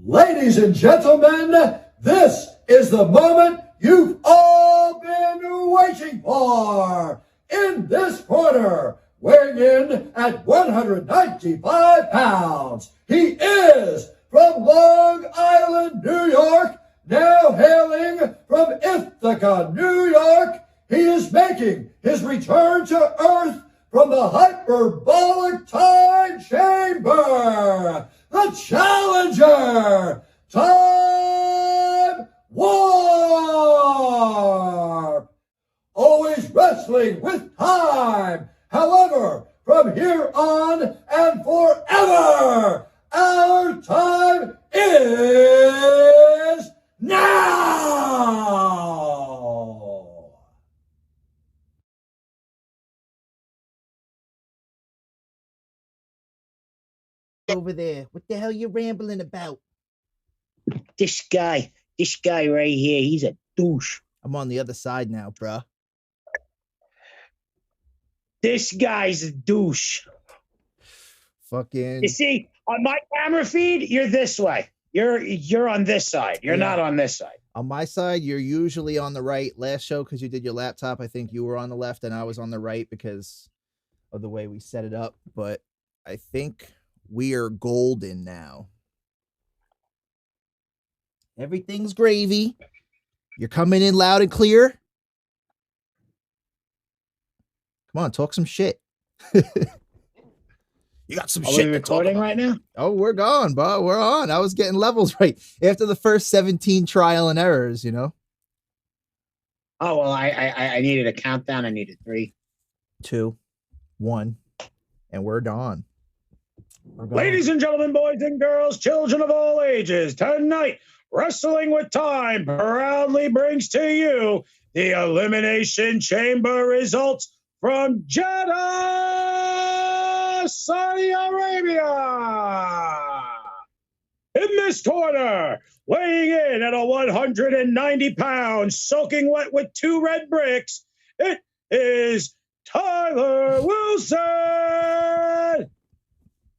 Ladies and gentlemen, this is the moment you've all been waiting for. In this corner, weighing in at 195 pounds, he is from Long Island, New York, now hailing from Ithaca, New York. He is making his return to Earth from the hyperbolic time chamber. The challenger, Time Warp. Always wrestling with time. However, from here on and forever, our time is now. Over there, what the hell you rambling about? This guy right here, he's a douche. I'm on the other side now, bruh. This guy's a douche. Fucking. You see, on my camera feed, you're this way. You're on this side. You're not on this side. On my side, you're usually on the right. Last show, because you did your laptop, I think you were on the left and I was on the right because of the way we set it up. But I think we are golden now. Everything's gravy. You're coming in loud and clear. Come on, talk some shit. You got some shit. Are we recording right now? Oh, we're gone, bro. We're on. I was getting levels right after the first 17 trial and errors, you know. Oh, well, I needed a countdown. I needed 3, 2, 1, and we're gone. Ladies and gentlemen, boys and girls, children of all ages, tonight, Wrestling with Time proudly brings to you the Elimination Chamber results from Jeddah, Saudi Arabia. In this corner, weighing in at a 190 pounds, soaking wet with 2 red bricks, it is Tyler Wilson.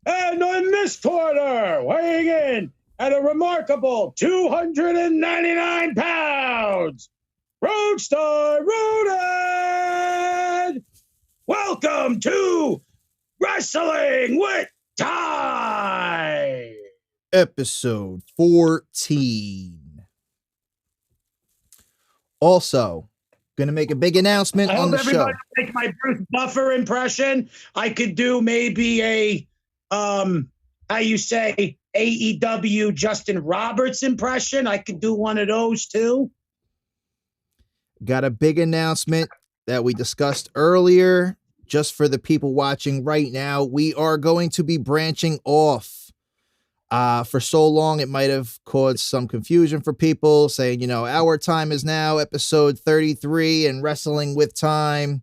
And in this corner, weighing in at a remarkable 299 pounds, RoadStar Rhoden. Welcome to Wrestling with Time. Episode 14. Also, going to make a big announcement on the show. Everybody make my Bruce Buffer impression. I could do maybe a how you say AEW Justin Roberts impression. I could do one of those too. Got a big announcement that we discussed earlier. Just for the people watching right now, we are going to be branching off. For so long, it might have caused some confusion for people saying, you know, Our Time Is Now, episode 33, and Wrestling with Time,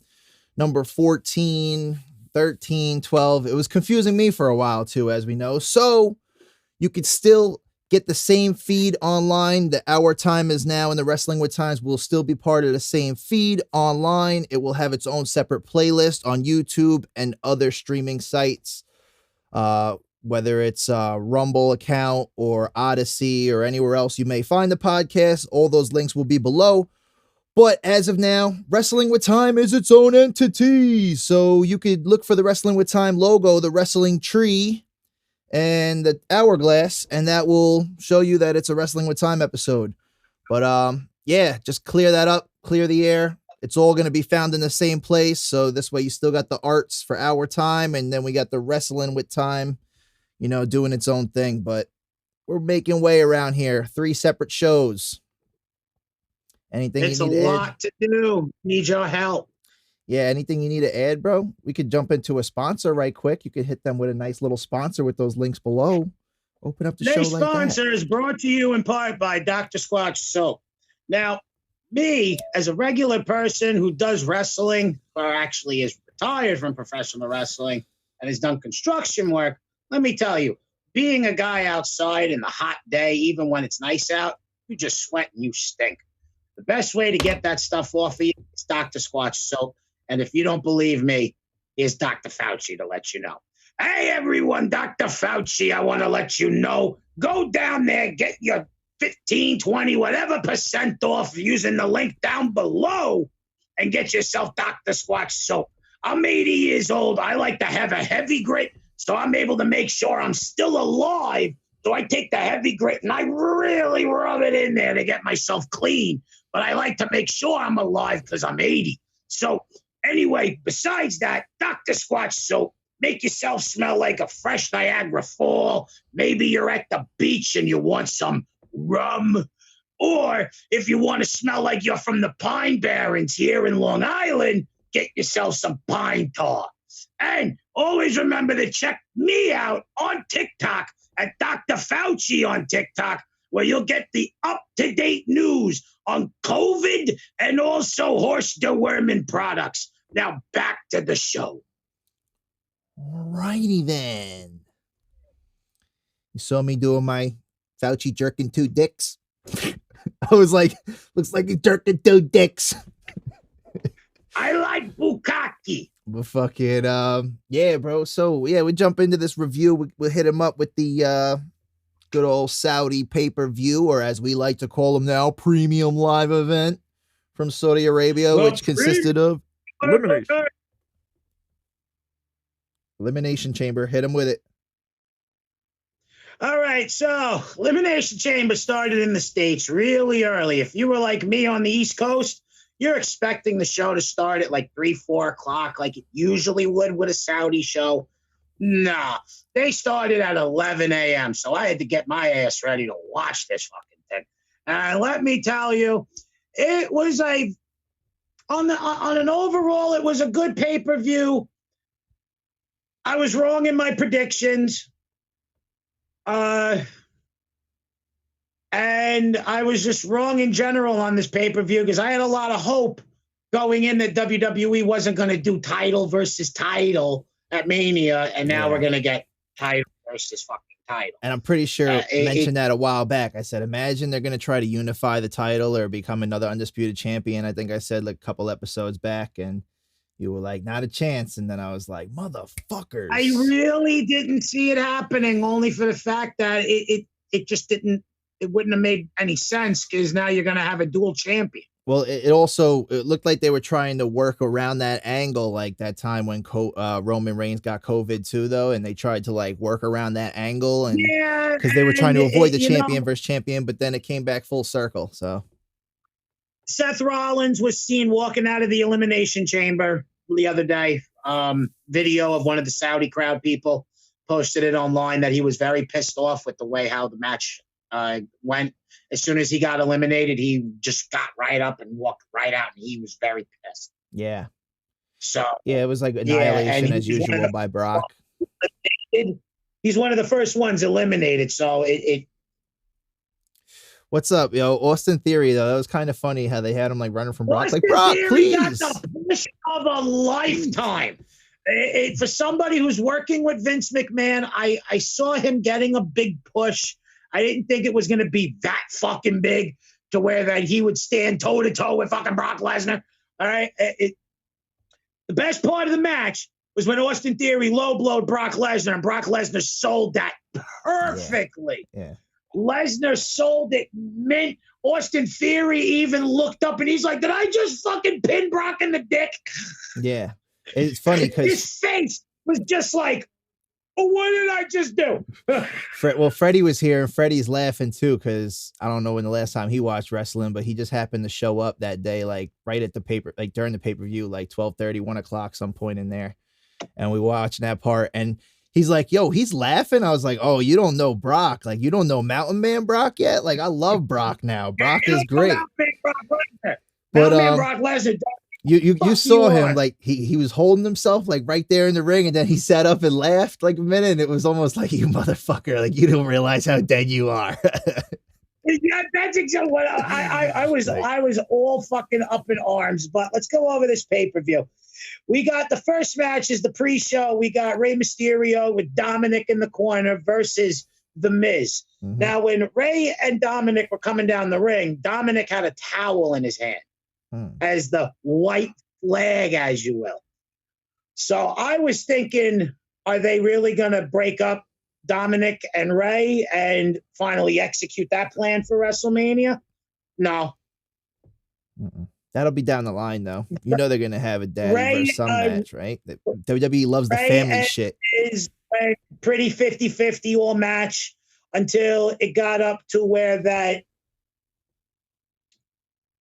number 14, 13, 12. It was confusing me for a while too, as we know. So you could still get the same feed online. The Our Time Is Now and the Wrestling with Times will still be part of the same feed online. It will have its own separate playlist on YouTube and other streaming sites. Whether it's a Rumble account or Odyssey or anywhere else you may find the podcast, all those links will be below. But as of now, Wrestling with Time is its own entity. So you could look for the Wrestling with Time logo, the wrestling tree, and the hourglass, and that will show you that it's a Wrestling with Time episode. But yeah, just clear that up, clear the air. It's all going to be found in the same place. So this way you still got the arts for Our Time, and then we got the Wrestling with Time, you know, doing its own thing. But we're making way around here. 3 separate shows. Anything it's you need a to lot add? to do. Need your help. Yeah, anything you need to add, bro? We could jump into a sponsor right quick. You could hit them with a nice little sponsor with those links below. Open up the show Today's like that. sponsor is brought to you in part by Dr. SQUATCH Soap. Now, me, as a regular person who does wrestling, or actually is retired from professional wrestling and has done construction work, let me tell you, being a guy outside in the hot day, even when it's nice out, you just sweat and you stink. The best way to get that stuff off of you is Dr. SQUATCH Soap. And if you don't believe me, here's Dr. Fauci to let you know. Hey, everyone, Dr. Fauci, I want to let you know Go down there, get your 15, 20, whatever percent off using the link down below and get yourself Dr. Squatch soap. I'm 80 years old. I like to have a heavy grit, so I'm able to make sure I'm still alive. So I take the heavy grit and I really rub it in there to get myself clean. But I like to make sure I'm alive because I'm 80. So anyway, besides that, Dr. Squatch soap, make yourself smell like a fresh Niagara Fall. Maybe you're at the beach and you want some rum. Or if you want to smell like you're from the Pine Barrens here in Long Island, get yourself some pine tar. And always remember to check me out on TikTok at Dr. Fauci on TikTok, where you'll get the up-to-date news on COVID and also horse deworming products. Now back to the show. Alrighty then. You saw me doing my Fauci jerking 2 dicks. I was like, looks like he's jerking 2 dicks. I like bukkake. But fucking yeah, bro. So yeah, we jump into this review. We'll hit him up with the good old Saudi pay-per-view, or as we like to call them now, premium live event from Saudi Arabia, which consisted of Elimination Chamber. Hit him with it. All right, so Elimination Chamber started in the States really early. If you were like me on the East Coast, you're expecting the show to start at like 3, 4 o'clock like it usually would with a Saudi show. Nah, they started at 11 a.m., so I had to get my ass ready to watch this fucking thing. And let me tell you, it was on an overall, it was a good pay-per-view. I was wrong in my predictions. And I was just wrong in general on this pay-per-view because I had a lot of hope going in that WWE wasn't going to do title versus title at Mania, and now we're going to get title versus fucking title. And I'm pretty sure I mentioned that a while back. I said, imagine they're going to try to unify the title or become another undisputed champion. I think I said like a couple episodes back, and you were like, not a chance. And then I was like, motherfuckers. I really didn't see it happening, only for the fact that it just didn't. It wouldn't have made any sense because now you're going to have a dual champion. Well, it looked like they were trying to work around that angle, like that time when Roman Reigns got COVID too, though, and they tried to like work around that angle, and because they were trying to avoid the champion versus champion, but then it came back full circle. So Seth Rollins was seen walking out of the Elimination Chamber the other day. Video of one of the Saudi crowd people posted it online that he was very pissed off with the way how the match went. As soon as he got eliminated, he just got right up and walked right out, and he was very pissed. Yeah. So yeah, it was like annihilation as usual by Brock. He's one of the first ones eliminated. So it. What's up, yo? Austin Theory, though, that was kind of funny how they had him like running from Brock. Austin like, Brock, please. Got the push of a lifetime. For somebody who's working with Vince McMahon, I saw him getting a big push. I didn't think it was going to be that fucking big to where that he would stand toe-to-toe with fucking Brock Lesnar. All right? The best part of the match was when Austin Theory low-blowed Brock Lesnar, and Brock Lesnar sold that perfectly. Yeah. Lesnar sold it mint. Austin Theory even looked up, and he's like, did I just fucking pin Brock in the dick? Yeah. It's funny because his face was just like, oh, what did I just do? Well, Freddie was here, and Freddie's laughing too because I don't know when the last time he watched wrestling, but he just happened to show up that day, like right at the during the pay-per-view, like 12:30, 1 o'clock, some point in there, and we watched that part, and he's like, yo, he's laughing. I was like, oh, you don't know Brock, like you don't know Mountain Man Brock yet. Like I love Brock now. Brock is great. Mountain Man Brock Lesnar. You saw him like he was holding himself like right there in the ring, and then he sat up and laughed like a minute, and it was almost like, you motherfucker, like you don't realize how dead you are. Yeah, that's exactly what I was. I was all fucking up in arms. But let's go over this pay-per-view. We got the first match is the pre-show. We got Rey Mysterio with Dominic in the corner versus The Miz. Mm-hmm. Now, when Rey and Dominic were coming down the ring, Dominic had a towel in his hand. As the white flag, as you will. So I was thinking, are they really going to break up Dominic and Ray and finally execute that plan for WrestleMania? No. That'll be down the line, though. You know they're gonna have a daddy Ray, versus son match, right? WWE loves the Ray family shit. Is a pretty 50-50 all match until it got up to where that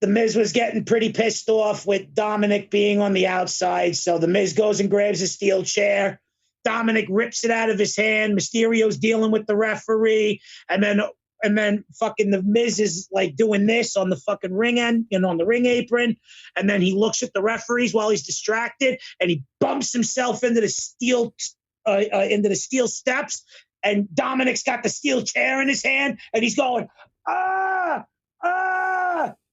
the Miz was getting pretty pissed off with Dominic being on the outside. So the Miz goes and grabs a steel chair. Dominic rips it out of his hand. Mysterio's dealing with the referee. And then fucking the Miz is like doing this on the fucking ring end, on the ring apron. And then he looks at the referees while he's distracted and he bumps himself into the steel steps. And Dominic's got the steel chair in his hand and he's going, ah.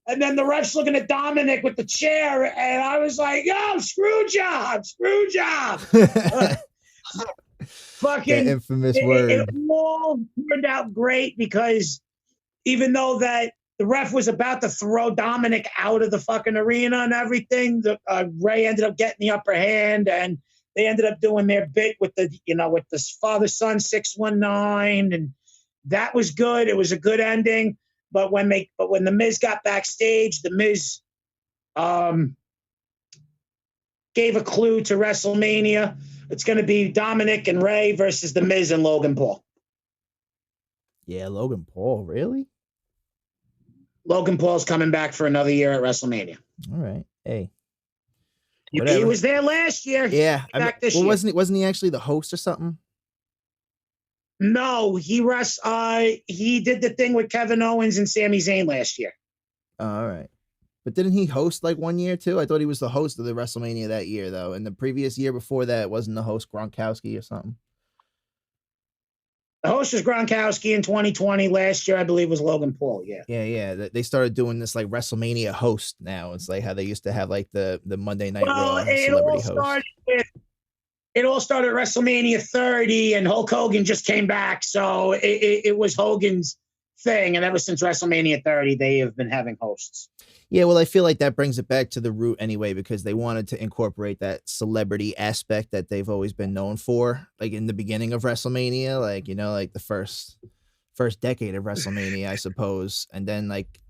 And then the ref's looking at Dominic with the chair, and I was like, yo, screw job. Fucking that infamous word. It all turned out great because even though that the ref was about to throw Dominic out of the fucking arena and everything, Ray ended up getting the upper hand, and they ended up doing their bit with the father-son 619, and that was good. It was a good ending. But when the Miz got backstage, the Miz gave a clue to WrestleMania. It's going to be Dominic and Ray versus the Miz and Logan Paul. Yeah, Logan Paul, really? Logan Paul's coming back for another year at WrestleMania. All right, hey, he was there last year. Yeah, this year. wasn't he actually the host or something? No, he did the thing with Kevin Owens and Sami Zayn last year. Oh, all right. But didn't he host like 1 year too? I thought he was the host of the WrestleMania that year, though. And the previous year before that, wasn't the host Gronkowski or something? The host was Gronkowski in 2020. Last year, I believe, was Logan Paul. Yeah. Yeah. They started doing this like WrestleMania host now. It's like how they used to have like the Monday Night Raw celebrity host. It all started at WrestleMania 30, and Hulk Hogan just came back. So it was Hogan's thing. And ever since WrestleMania 30, they have been having hosts. Yeah, well, I feel like that brings it back to the root anyway, because they wanted to incorporate that celebrity aspect that they've always been known for, like in the beginning of WrestleMania, like, like the first decade of WrestleMania, I suppose. And then like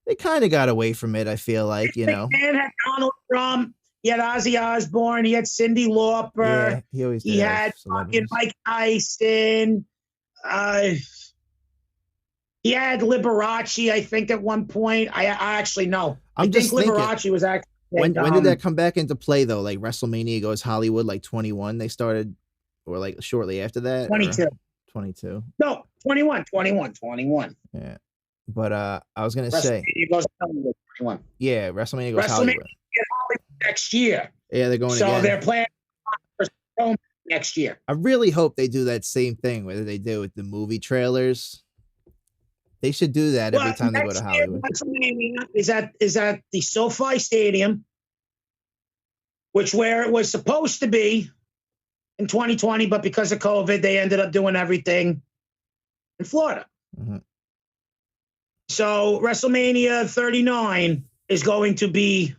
they kind of got away from it, I feel like, And had Donald Trump. He had Ozzy Osbourne. He had Cyndi Lauper. Yeah, he had fucking Mike Tyson. He had Liberace, I think, at one point. I actually know. I think Liberace was actually. When did that come back into play, though? Like WrestleMania Goes Hollywood, like 21, they started, or like shortly after that? 22. 22. No, 21. Yeah. But I was going to say. WrestleMania Goes Hollywood, 21. Yeah, WrestleMania Goes Hollywood. Next year. Yeah, they're going again. So they're planning for next year. I really hope they do that same thing, whether they do with the movie trailers. They should do that every time they go to Hollywood. Is at the SoFi Stadium, where it was supposed to be in 2020, but because of COVID, they ended up doing everything in Florida. Mm-hmm. So WrestleMania 39 is going to be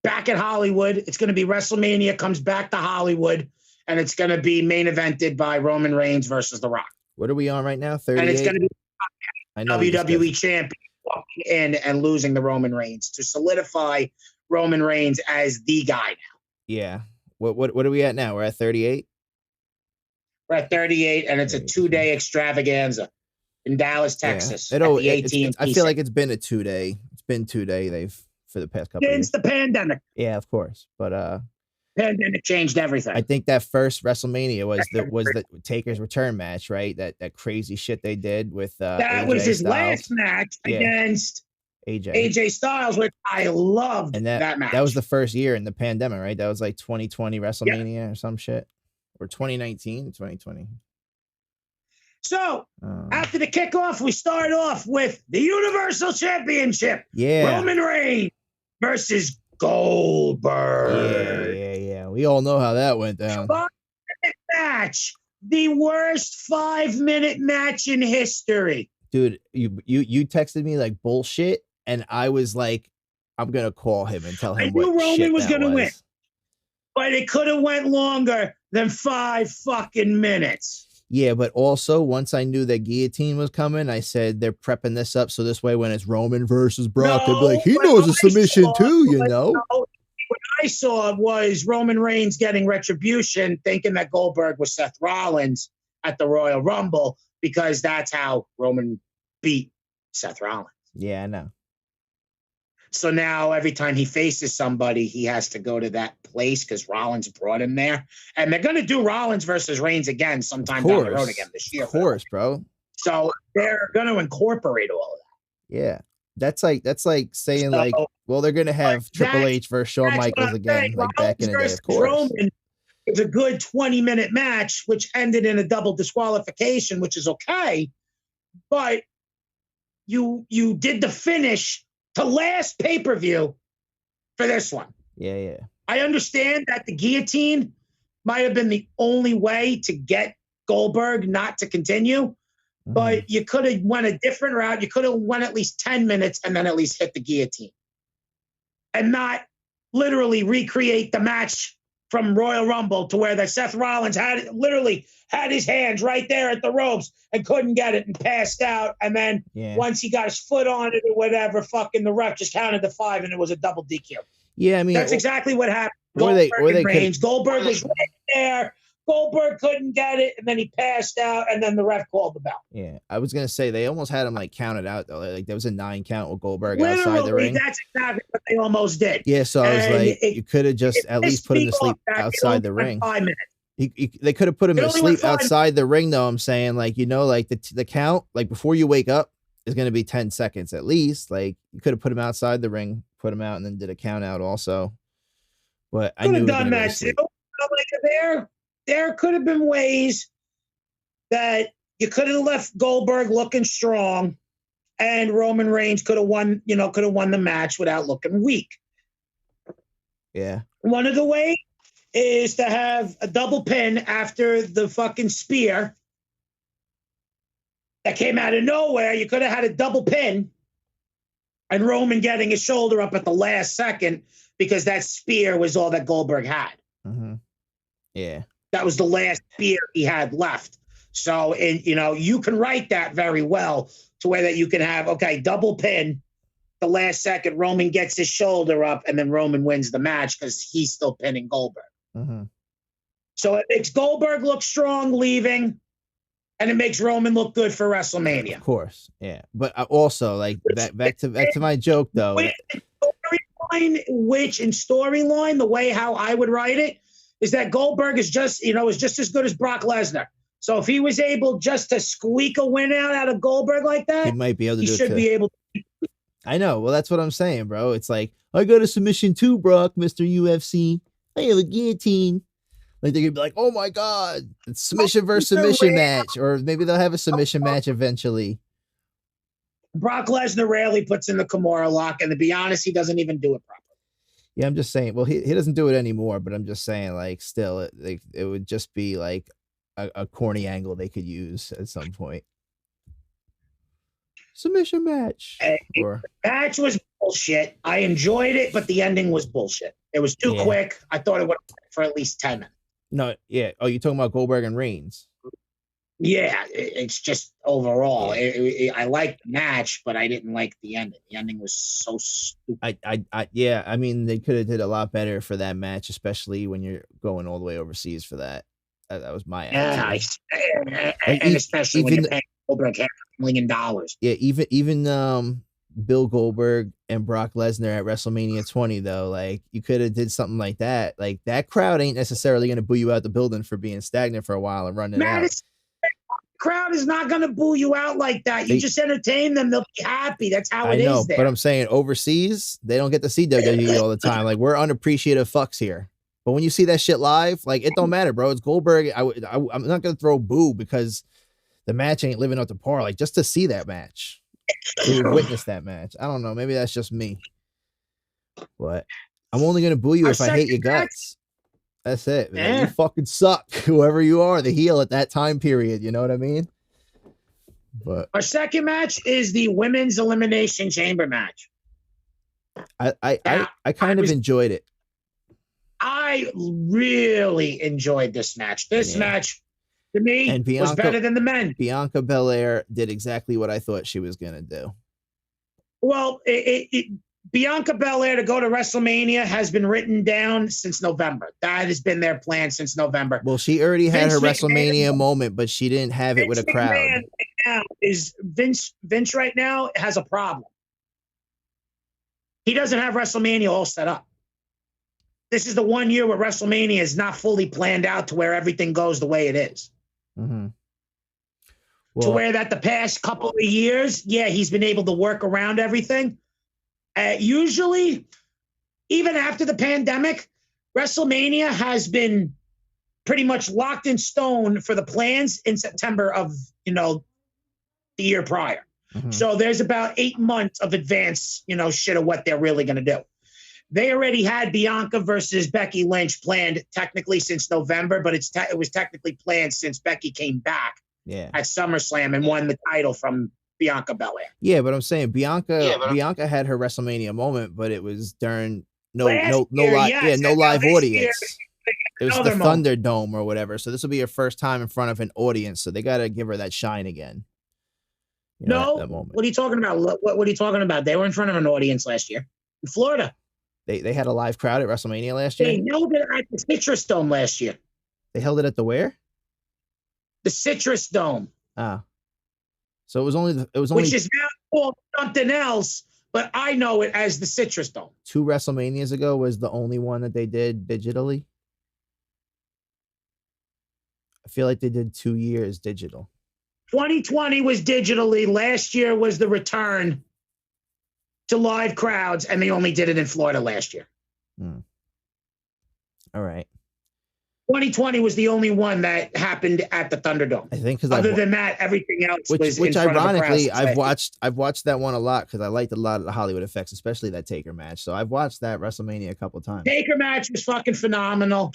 back at Hollywood. It's going to be WrestleMania comes back to Hollywood, and it's going to be main evented by Roman Reigns versus The Rock. What are we on right now? 38? And it's going to be WWE champion walking in and losing to Roman Reigns to solidify Roman Reigns as the guy now. Yeah. What are we at now? We're at 38? We're at 38, and it's a 2-day extravaganza in Dallas, Texas. Yeah. I feel like it's been a 2-day. It's been 2-day. They've for the past couple since the pandemic. Yeah, of course. But pandemic changed everything. I think that first WrestleMania was the Taker's return match, right? That crazy shit they did with that AJ was his Styles. Last match against AJ Styles, which I loved. And that match. That was the first year in the pandemic, right? That was like 2020 WrestleMania or some shit, or 2020. So after the kickoff, we start off with the Universal Championship. Yeah, Roman Reigns versus Goldberg. Yeah. We all know how that went down. 5-minute match. The worst 5-minute match in history. Dude, you texted me like bullshit, and I was like, I'm gonna call him and tell him I knew Roman was gonna win. But it could have went longer than 5 fucking minutes. Yeah, but also once I knew that guillotine was coming, I said they're prepping this up so this way when it's Roman versus Brock, they'd be like, he knows a submission too, you know? What I saw was Roman Reigns getting retribution, thinking that Goldberg was Seth Rollins at the Royal Rumble because that's how Roman beat Seth Rollins. Yeah, I know. So now every time he faces somebody, he has to go to that place because Rollins brought him there. And they're going to do Rollins versus Reigns again sometime down the road again this year. Of course, bro. So they're going to incorporate all of that. Yeah. That's like saying like, well, they're going to have Triple H versus Shawn Michaels again, like back in the day, of course. Roman is a good 20-minute match, which ended in a double disqualification, which is okay. But you did the finish to last pay-per-view for this one. Yeah. I understand that the guillotine might have been the only way to get Goldberg not to continue, but you could have went a different route. You could have went at least 10 minutes and then at least hit the guillotine and not literally recreate the match from Royal Rumble to where that Seth Rollins had his hands right there at the ropes and couldn't get it and passed out. And then once he got his foot on it or whatever, fucking the ref just counted to 5 and it was a double DQ. Yeah, I mean, that's exactly what happened. Goldberg was right there. Goldberg couldn't get it, and then he passed out, and then the ref called the bell. Yeah, I was gonna say they almost had him like counted out though. Like there was a 9 count with Goldberg outside the ring. That's exactly what they almost did. Yeah, so I was like, you could have just at least put him to sleep outside the ring. 5 minutes. They could have put him to sleep outside the ring, though. I'm saying, like, you know, like the count, like before you wake up, is going to be 10 seconds at least. Like you could have put him outside the ring, put him out, and then did a count out also. But I knew done that too. Like there could have been ways that you could have left Goldberg looking strong, and Roman Reigns could have won the match without looking weak. Yeah. One of the ways is to have a double pin after the fucking spear that came out of nowhere. You could have had a double pin and Roman getting his shoulder up at the last second because that spear was all that Goldberg had. Mm-hmm. Yeah. That was the last spear he had left. So, you can write that very well to where that you can have, double pin, the last second, Roman gets his shoulder up, and then Roman wins the match because he's still pinning Goldberg. Mm-hmm. So it makes Goldberg look strong leaving, and it makes Roman look good for WrestleMania. Of course, yeah. But also, like, back to my joke, though. Which in storyline, the way how I would write it, is that Goldberg is just as good as Brock Lesnar. So if he was able just to squeak a win out of Goldberg like that, he might be able to do it. He should be able to. I know. Well, that's what I'm saying, bro. It's like, I got a submission too, Brock, Mr. UFC. I have a guillotine. Like, they're going to be like, oh my God, it's submission versus submission match. Or maybe they'll have a submission match eventually. Brock Lesnar rarely puts in the Kimura lock, and to be honest, he doesn't even do it properly. Yeah, I'm just saying. Well, he doesn't do it anymore, but I'm just saying, like, still, it would just be like a corny angle they could use at some point. Submission match. The match was bullshit. I enjoyed it, but the ending was bullshit. It was too quick. I thought it would for at least 10 minutes. No, yeah. Oh, you're talking about Goldberg and Reigns? Yeah, it's just overall. I liked the match, but I didn't like the ending. The ending was so stupid. I mean, they could have did a lot better for that match, especially when you're going all the way overseas for that. That was my attitude. And especially when you're paying Goldberg $500 million. Yeah, even Bill Goldberg and Brock Lesnar at WrestleMania 20, though, like, you could have did something like that. Like, that crowd ain't necessarily going to boo you out the building for being stagnant for a while and running out. Crowd is not going to boo you out like that. You just entertain them. They'll be happy. That's how it is there. But I'm saying overseas, they don't get to see WWE all the time. Like, we're unappreciative fucks here. But when you see that shit live, like, it don't matter, bro. It's Goldberg. I'm not going to throw boo because the match ain't living up to par. Like, just to see that match, to witness that match. I don't know. Maybe that's just me. But I'm only going to boo you if I hate your guts. That's it, man. Yeah. You fucking suck, whoever you are, the heel at that time period. You know what I mean? But our second match is the women's Elimination Chamber match. I kind of enjoyed it. I really enjoyed this match. This match to me, And was better than the men. Bianca Belair did exactly what I thought she was going to do. Well, Bianca Belair to go to WrestleMania has been written down since November. That has been their plan since November. Well, she already had her Vince WrestleMania McMahon- moment, but she didn't have it with a crowd. McMahon right now Vince right now has a problem. He doesn't have WrestleMania all set up. This is the one year where WrestleMania is not fully planned out to where everything goes the way it is. Mm-hmm. To where that the past couple of years, yeah, he's been able to work around everything. Usually, even after the pandemic, WrestleMania has been pretty much locked in stone for the plans in September of, the year prior. Mm-hmm. So there's about 8 months of advance, shit of what they're really going to do. They already had Bianca versus Becky Lynch planned technically since November, but it was technically planned since Becky came back at SummerSlam and won the title from Bianca Belair. Yeah, but I'm saying Bianca had her WrestleMania moment, but it was during no live audience. It was the Thunderdome or whatever. So this will be her first time in front of an audience. So they got to give her that shine again. That moment. What are you talking about? What are you talking about? They were in front of an audience last year in Florida. They had a live crowd at WrestleMania last year? They held it at the Citrus Dome last year. They held it at the where? The Citrus Dome. Ah. So it was only which is now called something else, but I know it as the Citrus Dome. 2 WrestleManias ago was the only one that they did digitally. I feel like they did 2 years digital. 2020 was digitally. Last year was the return to live crowds, and they only did it in Florida last year. All right. 2020 was the only one that happened at the Thunderdome. I think because other than that, everything else was which in front ironically of the crowd. I've watched that one a lot because I liked a lot of the Hollywood effects, especially that Taker match. So I've watched that WrestleMania a couple times. Taker match was fucking phenomenal.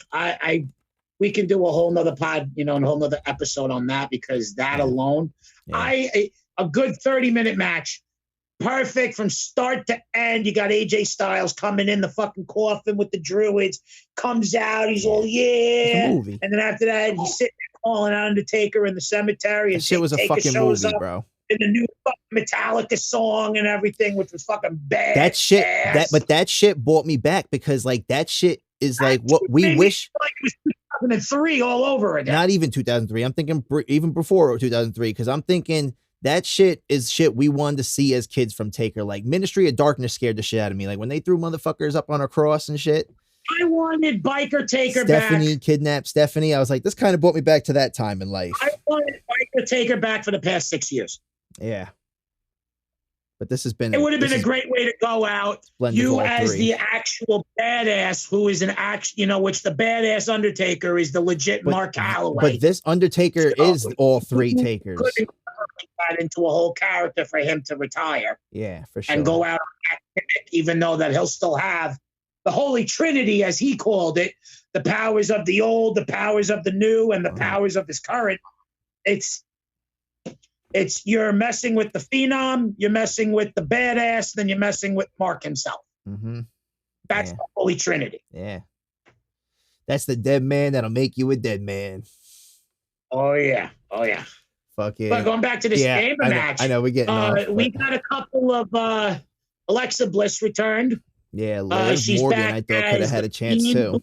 We can do a whole nother pod, a whole nother episode on that because that alone, a good 30-minute match. Perfect from start to end. You got AJ Styles coming in the fucking coffin with the Druids, comes out, he's all and then after that he's sitting there calling out Undertaker in the cemetery. And shit was a fucking movie, bro. In the new fucking Metallica song and everything, which was fucking bad. That shit brought me back because like that shit is like what we wish. Like it was 2003 all over again. Not even 2003. I'm thinking even before 2003 because I'm thinking. That shit is shit we wanted to see as kids from Taker. Like Ministry of Darkness scared the shit out of me. Like when they threw motherfuckers up on a cross and shit. I wanted Biker Taker Stephanie back. Kidnapped Stephanie. I was like, this kind of brought me back to that time in life. I wanted Biker Taker back for the past 6 years. Yeah. But this has been. It would have been a great way to go out. You as 3. the actual badass who is an which the badass Undertaker is the legit Mark Calloway. But this Undertaker is all 3 Takers. That into a whole character for him to retire. Yeah, for sure. And go out on that gimmick, even though that he'll still have the Holy Trinity, as he called it, the powers of the old, the powers of the new, and the powers of this current. It's you're messing with the Phenom, you're messing with the badass, then you're messing with Mark himself. Mm-hmm. That's the Holy Trinity. Yeah. That's the dead man that'll make you a dead man. Oh, yeah. Oh, yeah. Fuck yeah. But going back to this chamber match. I know we're getting we got a couple of Alexa Bliss returned. Yeah, Liz she's Morgan, back I thought could have had a chance too.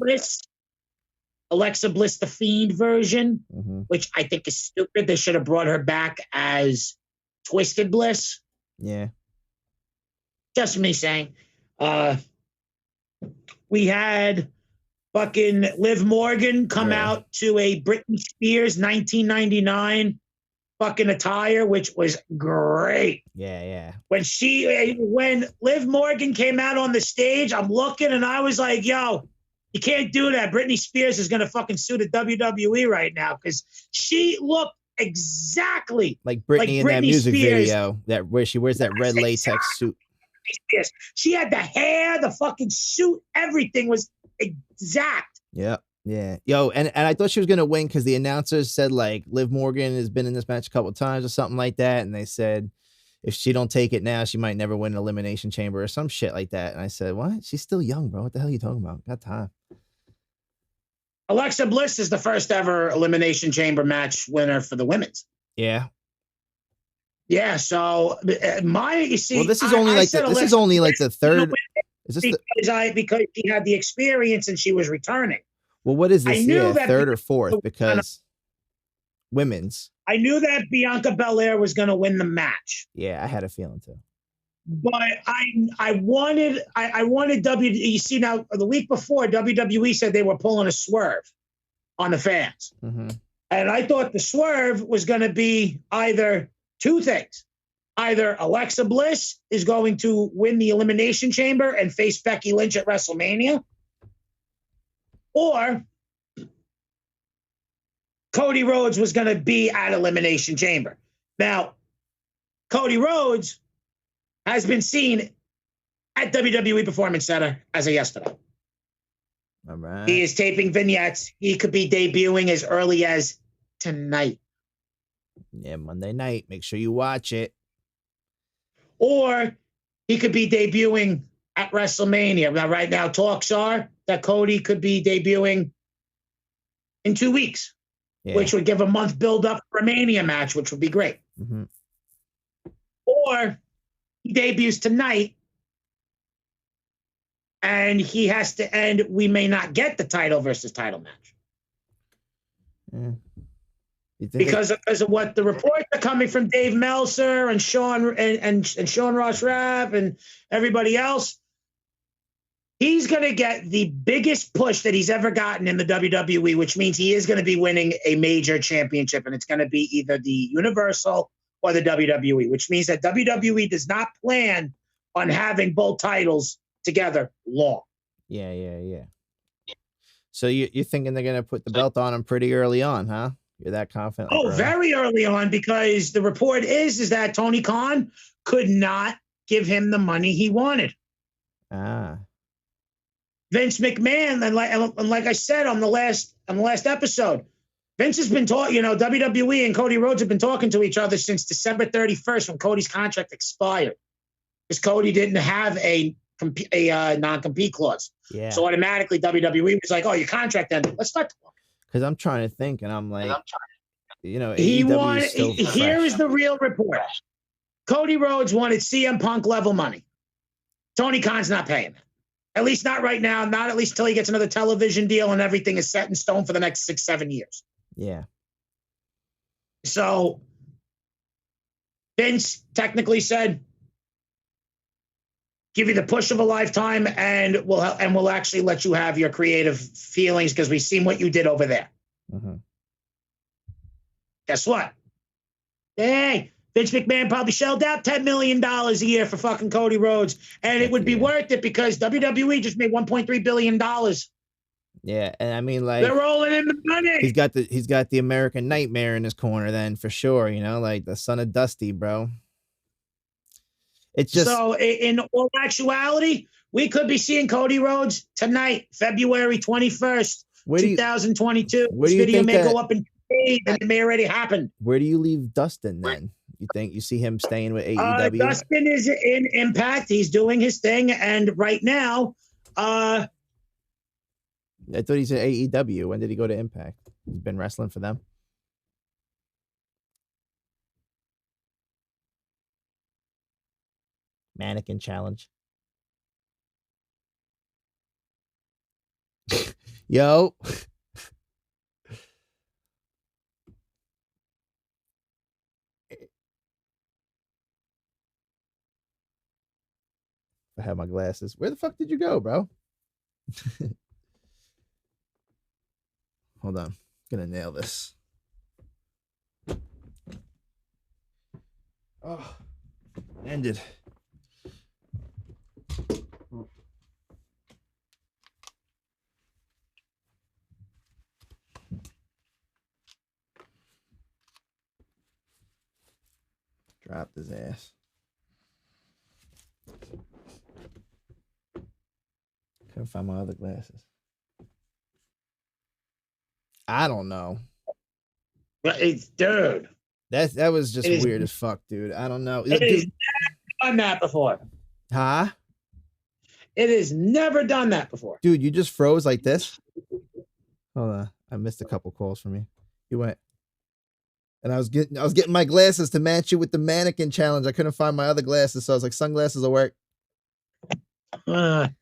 Alexa Bliss, the Fiend version, mm-hmm. which I think is stupid. They should have brought her back as Twisted Bliss. Yeah. Just me saying. We had fucking Liv Morgan come out to a Britney Spears 1999 fucking attire, which was great. Yeah. When Liv Morgan came out on the stage, I'm looking and I was like, yo, you can't do that. Britney Spears is going to fucking sue the WWE right now because she looked exactly like Britney in that music video where she wears that red latex suit. She had the hair, the fucking suit, everything was exact. Yeah. Yo, and I thought she was gonna win because the announcers said like Liv Morgan has been in this match a couple of times or something like that, and they said if she don't take it now, she might never win an Elimination Chamber or some shit like that. And I said, what? She's still young, bro. What the hell are you talking about? Got time. Alexa Bliss is the first ever Elimination Chamber match winner for the women's. Yeah. Yeah. So you see, well, this is only like the third. Is this because she had the experience and she was returning. Well, what is this? I knew that third or fourth because women's. I knew that Bianca Belair was going to win the match. Yeah, I had a feeling too. But I wanted you see, now the week before WWE said they were pulling a swerve on the fans. Mm-hmm. And I thought the swerve was going to be either two things. Either Alexa Bliss is going to win the Elimination Chamber and face Becky Lynch at WrestleMania, or Cody Rhodes was going to be at Elimination Chamber. Now, Cody Rhodes has been seen at WWE Performance Center as of yesterday. All right. He is taping vignettes. He could be debuting as early as tonight. Yeah, Monday night. Make sure you watch it. Or he could be debuting at WrestleMania. Now, right now, talks are that Cody could be debuting in 2 weeks, which would give a month build up for a Mania match, which would be great. Mm-hmm. Or he debuts tonight and he has to end. We may not get the title versus title match. Yeah. Because of what the reports are coming from Dave Meltzer and Sean and Sean Ross Rapp and everybody else, he's going to get the biggest push that he's ever gotten in the WWE, which means he is going to be winning a major championship, and it's going to be either the Universal or the WWE, which means that WWE does not plan on having both titles together long. Yeah. So you're thinking they're going to put the belt on him pretty early on, huh? You're that confident? Oh, very early on, because the report is that Tony Khan could not give him the money he wanted. Vince McMahon, and like I said on the last episode, Vince has been talking. WWE and Cody Rhodes have been talking to each other since December 31st when Cody's contract expired, because Cody didn't have a non-compete clause. Yeah. So automatically WWE was like, "Oh, your contract ended. Let's start talking." Because I'm trying to think, and I'm like, he wanted. Here is the real report: Cody Rhodes wanted CM Punk level money. Tony Khan's not paying it. At least not right now. Not at least till he gets another television deal and everything is set in stone for the next 6-7 years. Yeah. So Vince technically said, give you the push of a lifetime, and we'll actually let you have your creative feelings because we've seen what you did over there. Mm-hmm. Guess what? Hey, Vince McMahon probably shelled out $10 million a year for fucking Cody Rhodes, and it would be worth it because WWE just made $1.3 billion. Yeah, and I mean, like, they're rolling in the money. He's got the American Nightmare in his corner, then, for sure. Like the son of Dusty, bro. It's just so. In all actuality, we could be seeing Cody Rhodes tonight, February 21st, 2022. This video may go up in paid, and it may already happen. Where do you leave Dustin then? You think you see him staying with AEW? Dustin is in Impact. He's doing his thing, and right now, I thought he's at AEW. When did he go to Impact? He's been wrestling for them. Mannequin challenge. Yo. I have my glasses. Where the fuck did you go, bro? Hold on. Gonna nail this. Oh, ended. Dropped his ass. Couldn't find my other glasses. I don't know. Dude. That was just weird as fuck, dude. I don't know. It has never done that before. Huh? It has never done that before. Dude, you just froze like this? Hold on. I missed a couple calls from you. You went. And I was getting my glasses to match you with the mannequin challenge. I couldn't find my other glasses, so I was like, sunglasses will work. But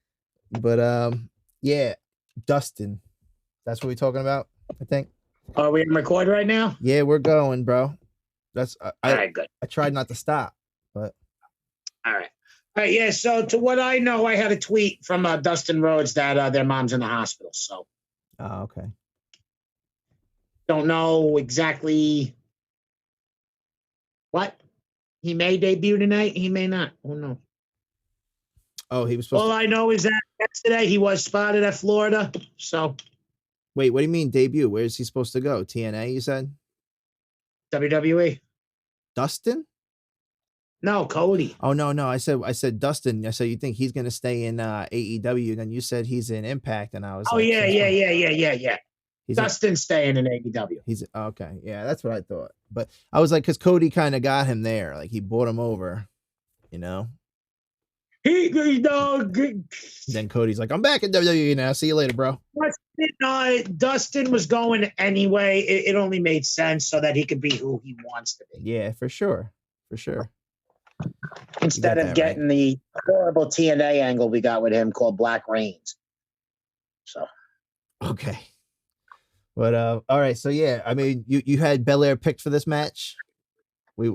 yeah, Dustin. That's what we're talking about, I think. Are we in record right now? Yeah, we're going, bro. That's all right, good. I tried not to stop, but all right. Yeah, so to what I know, I had a tweet from Dustin Rhodes that their mom's in the hospital. So okay. Don't know exactly what. He may debut tonight. He may not. Oh, no. Oh, he was supposed All I know is that yesterday he was spotted at Florida. So. Wait, what do you mean debut? Where is he supposed to go? TNA, you said? WWE. Dustin? No, Cody. Oh, no. I said Dustin. I said, you think he's going to stay in AEW? Then you said he's in Impact. And I was like, yeah. Dustin's staying in AEW. He's okay. Yeah, that's what I thought. But I was like, because Cody kind of got him there. Like he bought him over, you know? Then Cody's like, I'm back at WWE now. See you later, bro. Dustin was going anyway. It only made sense so that he could be who he wants to be. Yeah, for sure. Instead of getting the horrible TNA angle we got with him called Black Reigns. So. Okay. But all right, so yeah, I mean, you had Belair picked for this match. We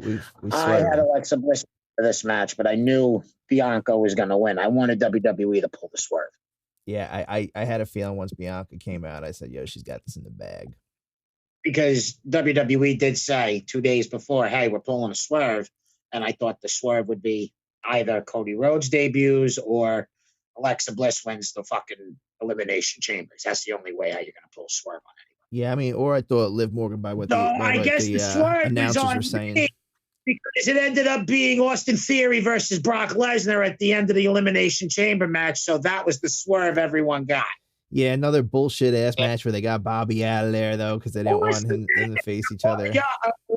I had Alexa Bliss for this match, but I knew Bianca was going to win. I wanted WWE to pull the swerve. Yeah, I had a feeling once Bianca came out, I said, yo, she's got this in the bag. Because WWE did say 2 days before, hey, we're pulling a swerve. And I thought the swerve would be either Cody Rhodes debuts or Alexa Bliss wins the fucking Elimination Chambers. That's the only way how you're going to pull a swerve on anyone. Yeah, I mean, or I thought Liv Morgan by what I guess the swerve announcers were saying. Because it ended up being Austin Theory versus Brock Lesnar at the end of the Elimination Chamber match. So that was the swerve everyone got. Yeah, another bullshit ass match where they got Bobby out of there, though, because they didn't want him to face each other. Yeah,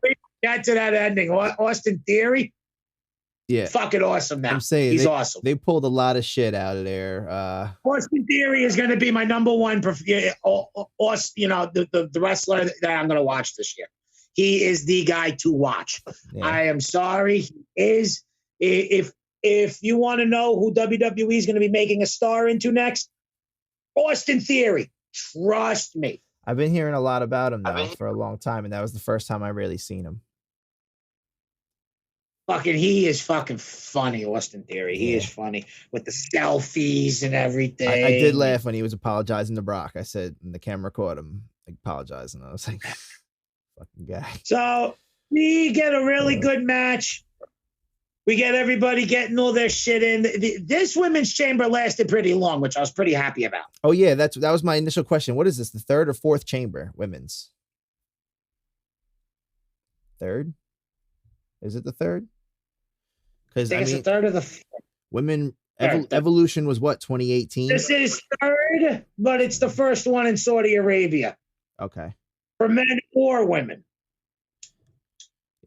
we got to that ending. Austin Theory? Yeah. Fucking awesome now. I'm saying he's awesome. They pulled a lot of shit out of there. Austin Theory is going to be my number one, the wrestler that I'm going to watch this year. He is the guy to watch. Yeah. I am sorry. He is. If you want to know who WWE is going to be making a star into next, Austin Theory. Trust me. I've been hearing a lot about him now for a long time, and that was the first time I really seen him. He is fucking funny, Austin Theory. He is funny with the selfies and everything. I did laugh when he was apologizing to Brock. I said, and the camera caught him apologizing. I was like, fucking guy. So we get a really good match. We get everybody getting all their shit in. This women's chamber lasted pretty long, which I was pretty happy about. Oh yeah, that was my initial question. What is this? The third or fourth chamber? Women's. Third? Is it the third? Because I think it's the third or the fourth. Women Evolution was what, 2018? This is third, but it's the first one in Saudi Arabia. Okay. For men or women.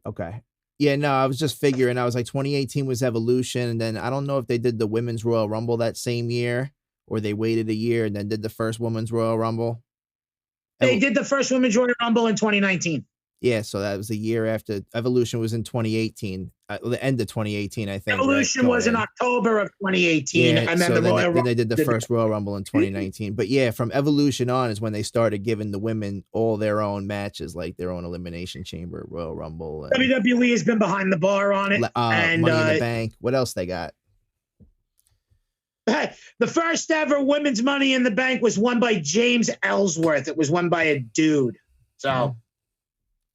Okay. Yeah, no, I was just figuring. I was like, 2018 was Evolution, and then I don't know if they did the Women's Royal Rumble that same year, or they waited a year and then did the first Women's Royal Rumble. They did the first Women's Royal Rumble in 2019. Yeah, so that was the year after. Evolution was in 2018, the end of 2018, I think. Evolution was in October of 2018, yeah, and then so then they did the first Royal Rumble in 2019. But yeah, from Evolution on is when they started giving the women all their own matches, like their own Elimination Chamber, Royal Rumble. And, WWE has been behind the bar on it. And Money in the Bank. What else they got? The first ever women's Money in the Bank was won by James Ellsworth. It was won by a dude. So.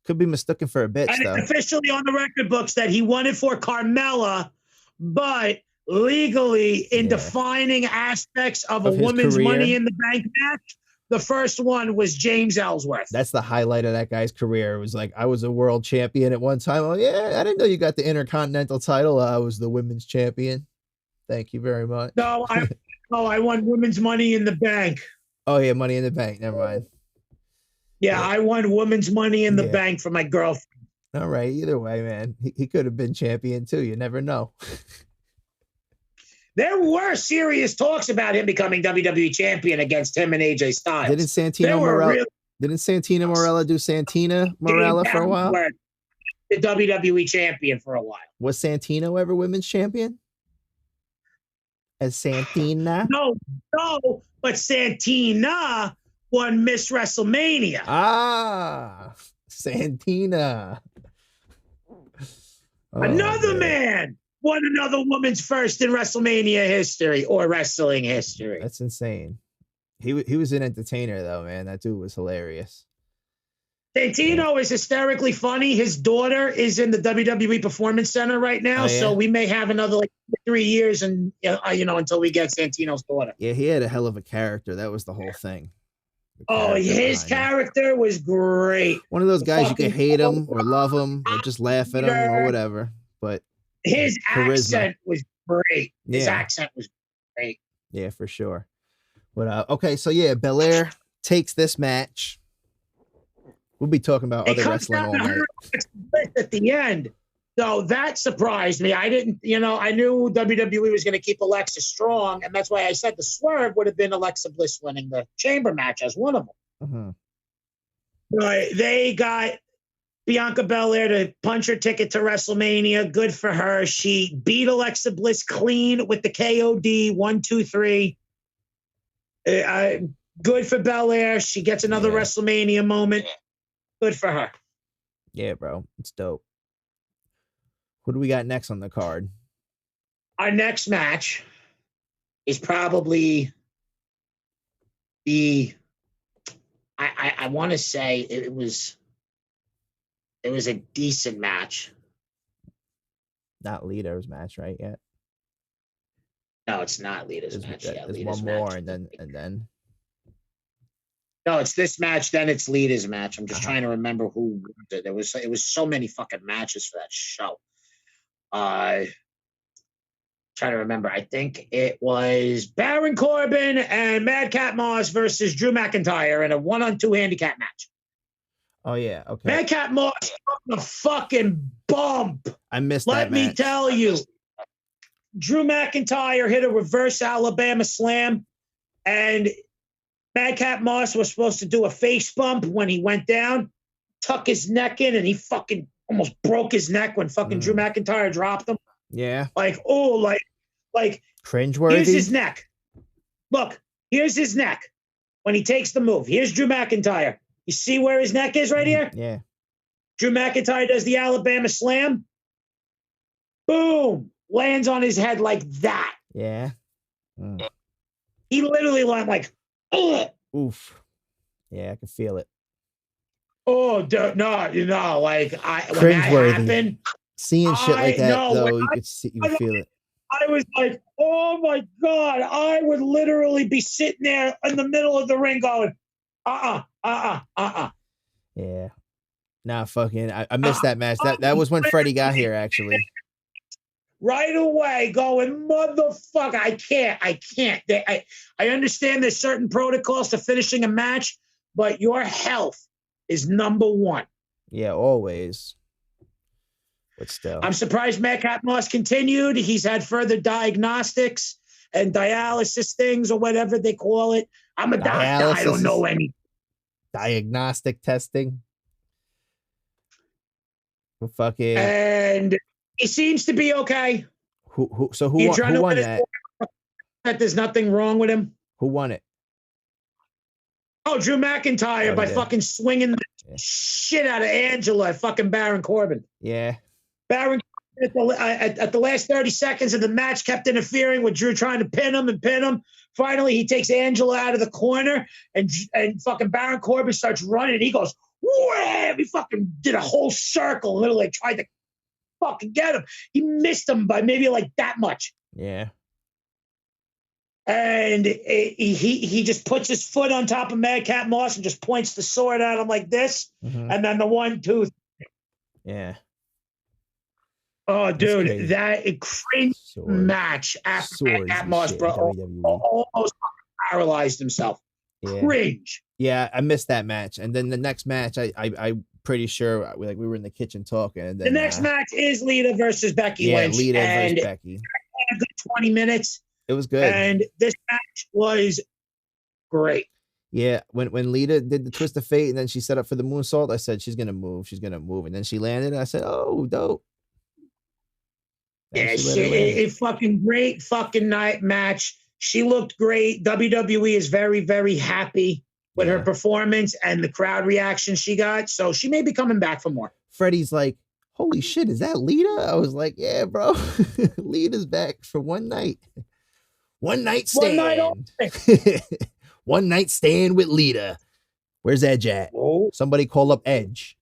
Could be mistaken for a bitch, and though. It's officially on the record books that he won it for Carmella, but legally, in defining aspects of a woman's career. Money in the Bank match, the first one was James Ellsworth. That's the highlight of that guy's career. It was like, I was a world champion at one time. Oh, yeah, I didn't know you got the Intercontinental title. I was the women's champion. Thank you very much. No, I won women's Money in the Bank. Oh, yeah, Money in the Bank. Never mind. Yeah, I won women's Money in the Bank for my girlfriend. All right, either way, man. He could have been champion too. You never know. There were serious talks about him becoming WWE champion against him and AJ Styles. Didn't Santino Marella do Santina Marella for a while? The WWE champion for a while. Was Santino ever women's champion? As Santina? No, but Santina won Miss WrestleMania. Ah, Santina. Oh, another man won another woman's first in WrestleMania history or wrestling history. That's insane. He was an entertainer though, man. That dude was hilarious. Santino is hysterically funny. His daughter is in the WWE Performance Center right now, so we may have another 3 years and until we get Santino's daughter. Yeah, he had a hell of a character. That was the whole thing. His character was great. One of those guys you can hate him or love him or just laugh at him or whatever. But his charisma. accent was great. His accent was great. Yeah, for sure. But okay, so yeah, Belair takes this match. We'll be talking about other wrestling all night. At the end, so that surprised me. I didn't, I knew WWE was going to keep Alexa strong, and that's why I said the swerve would have been Alexa Bliss winning the Chamber match as one of them. But they got Bianca Belair to punch her ticket to WrestleMania. Good for her. She beat Alexa Bliss clean with the KOD 1, 2, 3. Good for Belair. She gets another WrestleMania moment. Good for her. Yeah, bro. It's dope. What do we got next on the card? Our next match is probably I want to say it was a decent match. Not Lita's match, right? Yet. No, it's not Lita's match. There's one more, and then. No, it's this match. Then it's Lita's match. I'm just trying to remember who it was. It was so many fucking matches for that show. Trying to remember. I think it was Baron Corbin and Madcap Moss versus Drew McIntyre in a 1-on-2 handicap match. Oh yeah, okay. Madcap Moss took a fucking bump. I missed that match. Let me tell you. Drew McIntyre hit a reverse Alabama slam, and Madcap Moss was supposed to do a face bump when he went down, tuck his neck in, and he fucking almost broke his neck when fucking Drew McIntyre dropped him. Yeah. Like cringeworthy. Here's his neck. Look, here's his neck when he takes the move. Here's Drew McIntyre. You see where his neck is right here? Yeah. Drew McIntyre does the Alabama slam. Boom. Lands on his head like that. Yeah. He literally went like, ugh. Oof. Yeah, I can feel it. Oh, no, when that happened, seeing shit like that, you could feel it. I was like, oh my God, I would literally be sitting there in the middle of the ring going, Yeah. Nah, fucking, I missed that match. That was when Freddie got here, actually. Right away, going, motherfucker, I can't. I understand there's certain protocols to finishing a match, but your health is number one. Yeah, always. But still. I'm surprised Madcap Moss continued. He's had further diagnostics and dialysis things or whatever they call it. I'm a doctor. I don't know any. Diagnostic testing. Fucking. And he seems to be okay. Who won that? That there's nothing wrong with him. Who won it? Oh, Drew McIntyre by fucking swinging the shit out of Angela at fucking Baron Corbin. Yeah. Baron at the last 30 seconds of the match kept interfering with Drew trying to pin him. Finally, he takes Angela out of the corner and fucking Baron Corbin starts running. He goes, wham! He fucking did a whole circle, literally tried to fucking get him. He missed him by maybe like that much. Yeah. And he just puts his foot on top of Madcap Moss and just points the sword at him like this. And then the 1, 2, 3. Yeah. Oh, dude, that crazy match after Madcap Moss almost paralyzed himself. Yeah. Cringe. Yeah, I missed that match. And then the next match, I'm pretty sure we were in the kitchen talking. And then, the next match is Lita versus Becky Lynch. Lita versus Becky. A good 20 minutes. It was good. And this match was great. Yeah, when Lita did the twist of fate and then she set up for the moonsault, I said she's gonna move, and then she landed. And I said, "Oh, dope." Yeah, a fucking great fucking night match. She looked great. WWE is very, very happy with her performance and the crowd reaction she got. So she may be coming back for more. Freddie's like, "Holy shit, is that Lita?" I was like, "Yeah, bro, Lita's back for one night, one night stand, one night stand with Lita." Where's Edge at? Oh. Somebody call up Edge.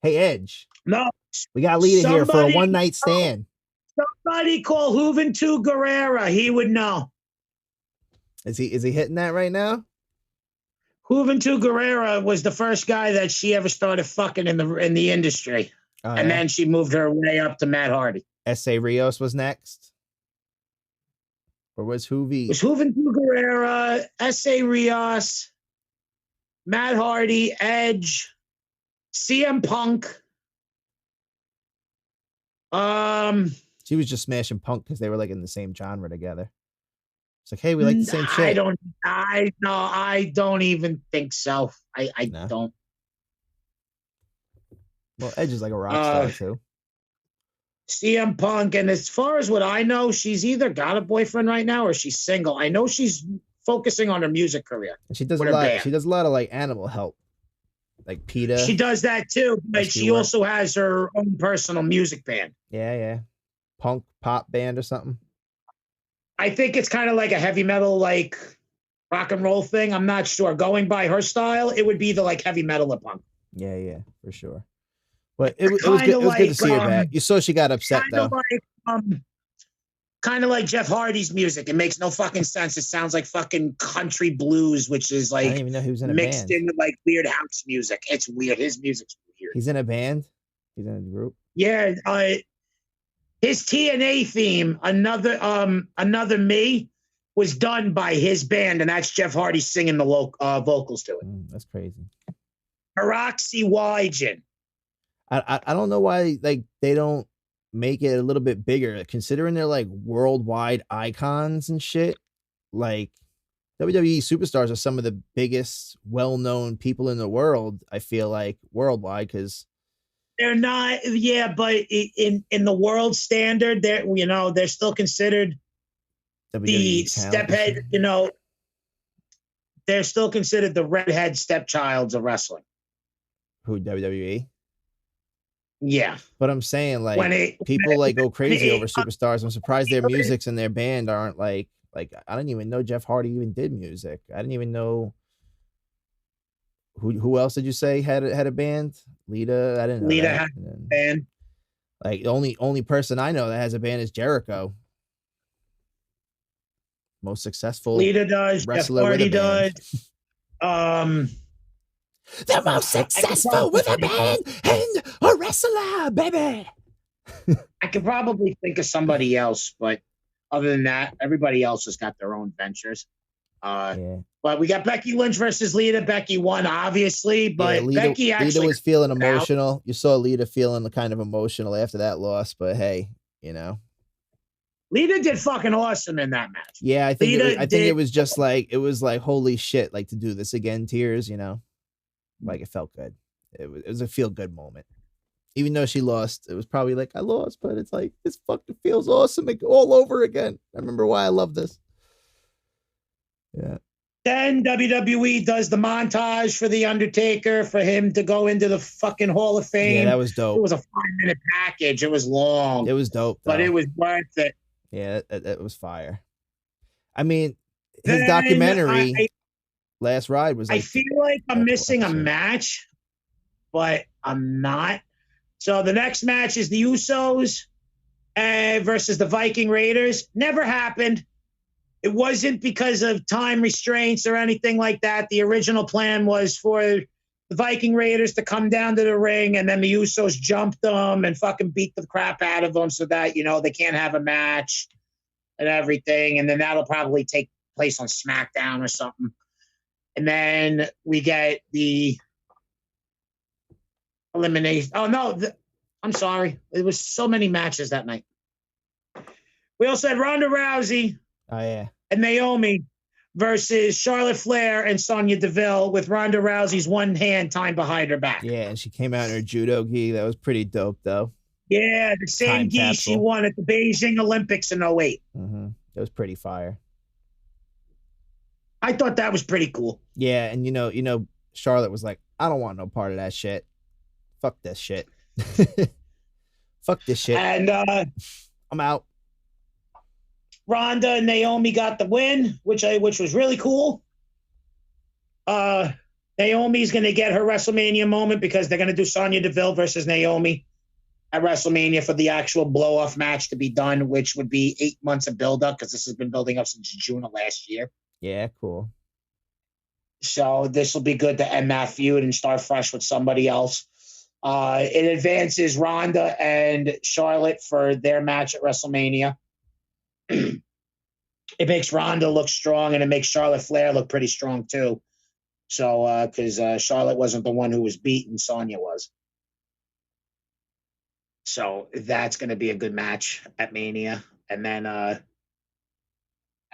Hey, Edge. No, we got Lita here for a one night stand. Somebody call Juventud Guerrera. He would know. Is he hitting that right now? Juventud Guerrera was the first guy that she ever started fucking in the industry. And then she moved her way up to Matt Hardy. S.A. Rios was next? Or was Juvi? It was Juventud Guerrera, S.A. Rios, Matt Hardy, Edge, CM Punk. She was just smashing Punk because they were like in the same genre together. It's like, hey, we like the same shit. I don't even think so. I don't. Well, Edge is like a rock star too. CM Punk, and as far as what I know, she's either got a boyfriend right now or she's single. I know she's focusing on her music career. And she does a lot. She does a lot of like animal help, like PETA. She does that too, but she also has her own personal music band. Yeah. Punk pop band or something. I think it's kind of like a heavy metal, like rock and roll thing. I'm not sure. Going by her style, it would be the like heavy metal of Punk. Yeah, for sure. But it was good. It was good to see her back. You saw she got upset though. Kind of like Jeff Hardy's music. It makes no fucking sense. It sounds like fucking country blues, which is like I didn't even know he was in a mixed band. in with like weird house music. It's weird. His music's weird. He's in a band. He's in a group. Yeah. His TNA theme, another me, was done by his band, and that's Jeff Hardy singing the vocals to it. That's crazy. Haroxy Wygen. I don't know why like they don't make it a little bit bigger, considering they're like worldwide icons and shit. Like WWE superstars are some of the biggest, well-known people in the world. I feel like worldwide because they're not. Yeah, but in the world standard, they're still considered WWE the stephead. They're still considered the redhead stepchilds of wrestling. Who, WWE? Yeah, but I'm saying like people like go crazy over superstars. I'm surprised their musics and their band aren't like I didn't even know Jeff Hardy even did music. I didn't even know who else did you say had a band? Lita. I didn't know Lita that. had a band. Like the only person I know that has a band is Jericho. Most successful Lita does. Wrestler Jeff Hardy with a does. The most successful with a band and a wrestler, baby. I could probably think of somebody else, but other than that, everybody else has got their own ventures. But we got Becky Lynch versus Lita. Becky won, obviously, but Becky actually Lita was feeling emotional. You saw Lita feeling kind of emotional after that loss, but hey, Lita did fucking awesome in that match. Yeah, I think it was just like holy shit, like to do this again, tears, like it felt good. It was a feel good moment. Even though she lost, it was probably like I lost, but it's like this fucking feels awesome all over again. I remember why I love this. Yeah. Then WWE does the montage for The Undertaker for him to go into the fucking Hall of Fame. Yeah, that was dope. It was a 5-minute package. It was long. It was dope, though. But it was worth it. Yeah, it was fire. I mean, his documentary, Last Ride, was. I feel like I'm missing a match, but I'm not. So the next match is the Usos versus the Viking Raiders. Never happened. It wasn't because of time restraints or anything like that. The original plan was for the Viking Raiders to come down to the ring, and then the Usos jump them and fucking beat the crap out of them so that, they can't have a match and everything. And then that'll probably take place on SmackDown or something. And then we get the elimination. Oh, no. I'm sorry. There was so many matches that night. We also had Ronda Rousey Oh, yeah. And Naomi versus Charlotte Flair and Sonya Deville with Ronda Rousey's one hand tied behind her back. Yeah, and she came out in her judo gi. That was pretty dope, though. Yeah, the same gi she won at the Beijing Olympics in 08. Mm-hmm. It was pretty fire. I thought that was pretty cool. Yeah, and you know, Charlotte was like, I don't want no part of that shit. Fuck this shit. Fuck this shit. And I'm out. Ronda and Naomi got the win, which was really cool. Naomi's going to get her WrestleMania moment because they're going to do Sonya Deville versus Naomi at WrestleMania for the actual blow-off match to be done, which would be 8 months of build-up because this has been building up since June of last year. Yeah, cool. So this will be good to end that feud and start fresh with somebody else. It advances Ronda and Charlotte for their match at WrestleMania. It makes Ronda look strong, and it makes Charlotte Flair look pretty strong too. So, because Charlotte wasn't the one who was beaten, Sonya was. So that's going to be a good match at Mania. And then, and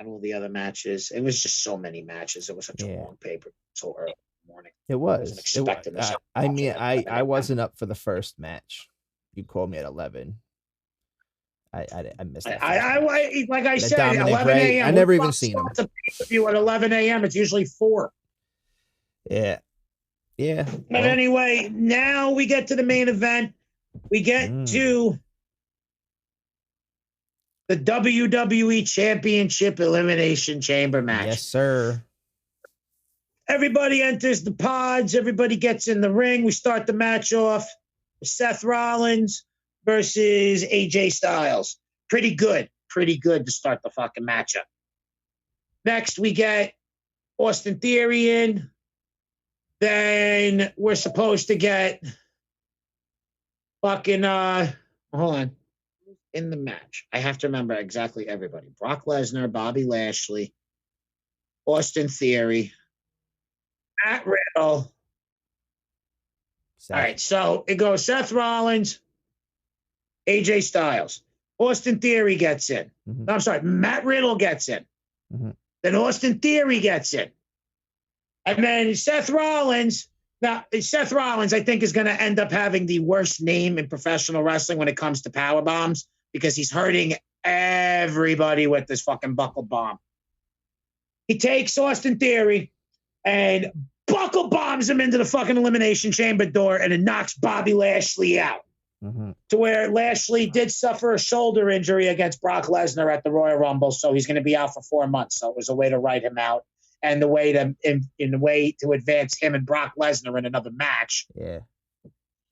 all the other matches. It was just so many matches. It was such a long paper so early in the morning. It was. I wasn't expecting this. I mean, I wasn't up for the first match. You called me at 11. I missed that. Like I said, Dominic 11 Ray, a.m. I never even seen him. You at 11 a.m. It's usually 4. Yeah. Yeah. But anyway, now we get to the main event. We get to the WWE Championship Elimination Chamber match. Yes, sir. Everybody enters the pods. Everybody gets in the ring. We start the match off with Seth Rollins versus AJ Styles. Pretty good to start the fucking matchup. Next, we get Austin Theory in. Then we're supposed to get fucking, hold on. In the match, I have to remember exactly everybody. Brock Lesnar, Bobby Lashley, Austin Theory, Matt Riddle. All right, so it goes Seth Rollins, AJ Styles. Austin Theory gets in. Mm-hmm. No, I'm sorry, Matt Riddle gets in. Mm-hmm. Then Austin Theory gets in. And then Seth Rollins, I think, is going to end up having the worst name in professional wrestling when it comes to power bombs because he's hurting everybody with this fucking buckle bomb. He takes Austin Theory and buckle bombs him into the fucking Elimination Chamber door, and it knocks Bobby Lashley out. Mm-hmm. To where Lashley did suffer a shoulder injury against Brock Lesnar at the Royal Rumble, so he's going to be out for 4 months. So it was a way to write him out. And the way to in the way to advance him and Brock Lesnar in another match. Yeah,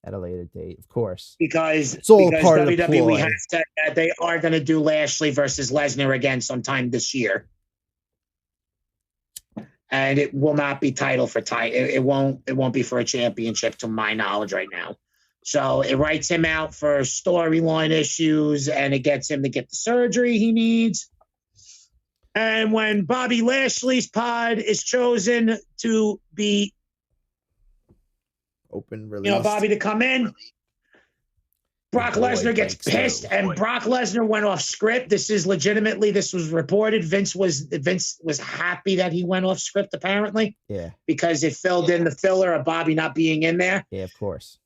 at a later date, of course. Because it's all part of the WWE ploy. has said that they are going to do Lashley versus Lesnar again sometime this year, and it will not be title for title. It won't be for a championship, to my knowledge, right now. So it writes him out for storyline issues, and it gets him to get the surgery he needs. And when Bobby Lashley's pod is chosen to be open release, Bobby to come in, Brock Lesnar gets pissed, and Brock Lesnar went off script. This was reported. Vince was happy that he went off script, apparently. Yeah. Because it filled in the filler of Bobby not being in there. Yeah, of course.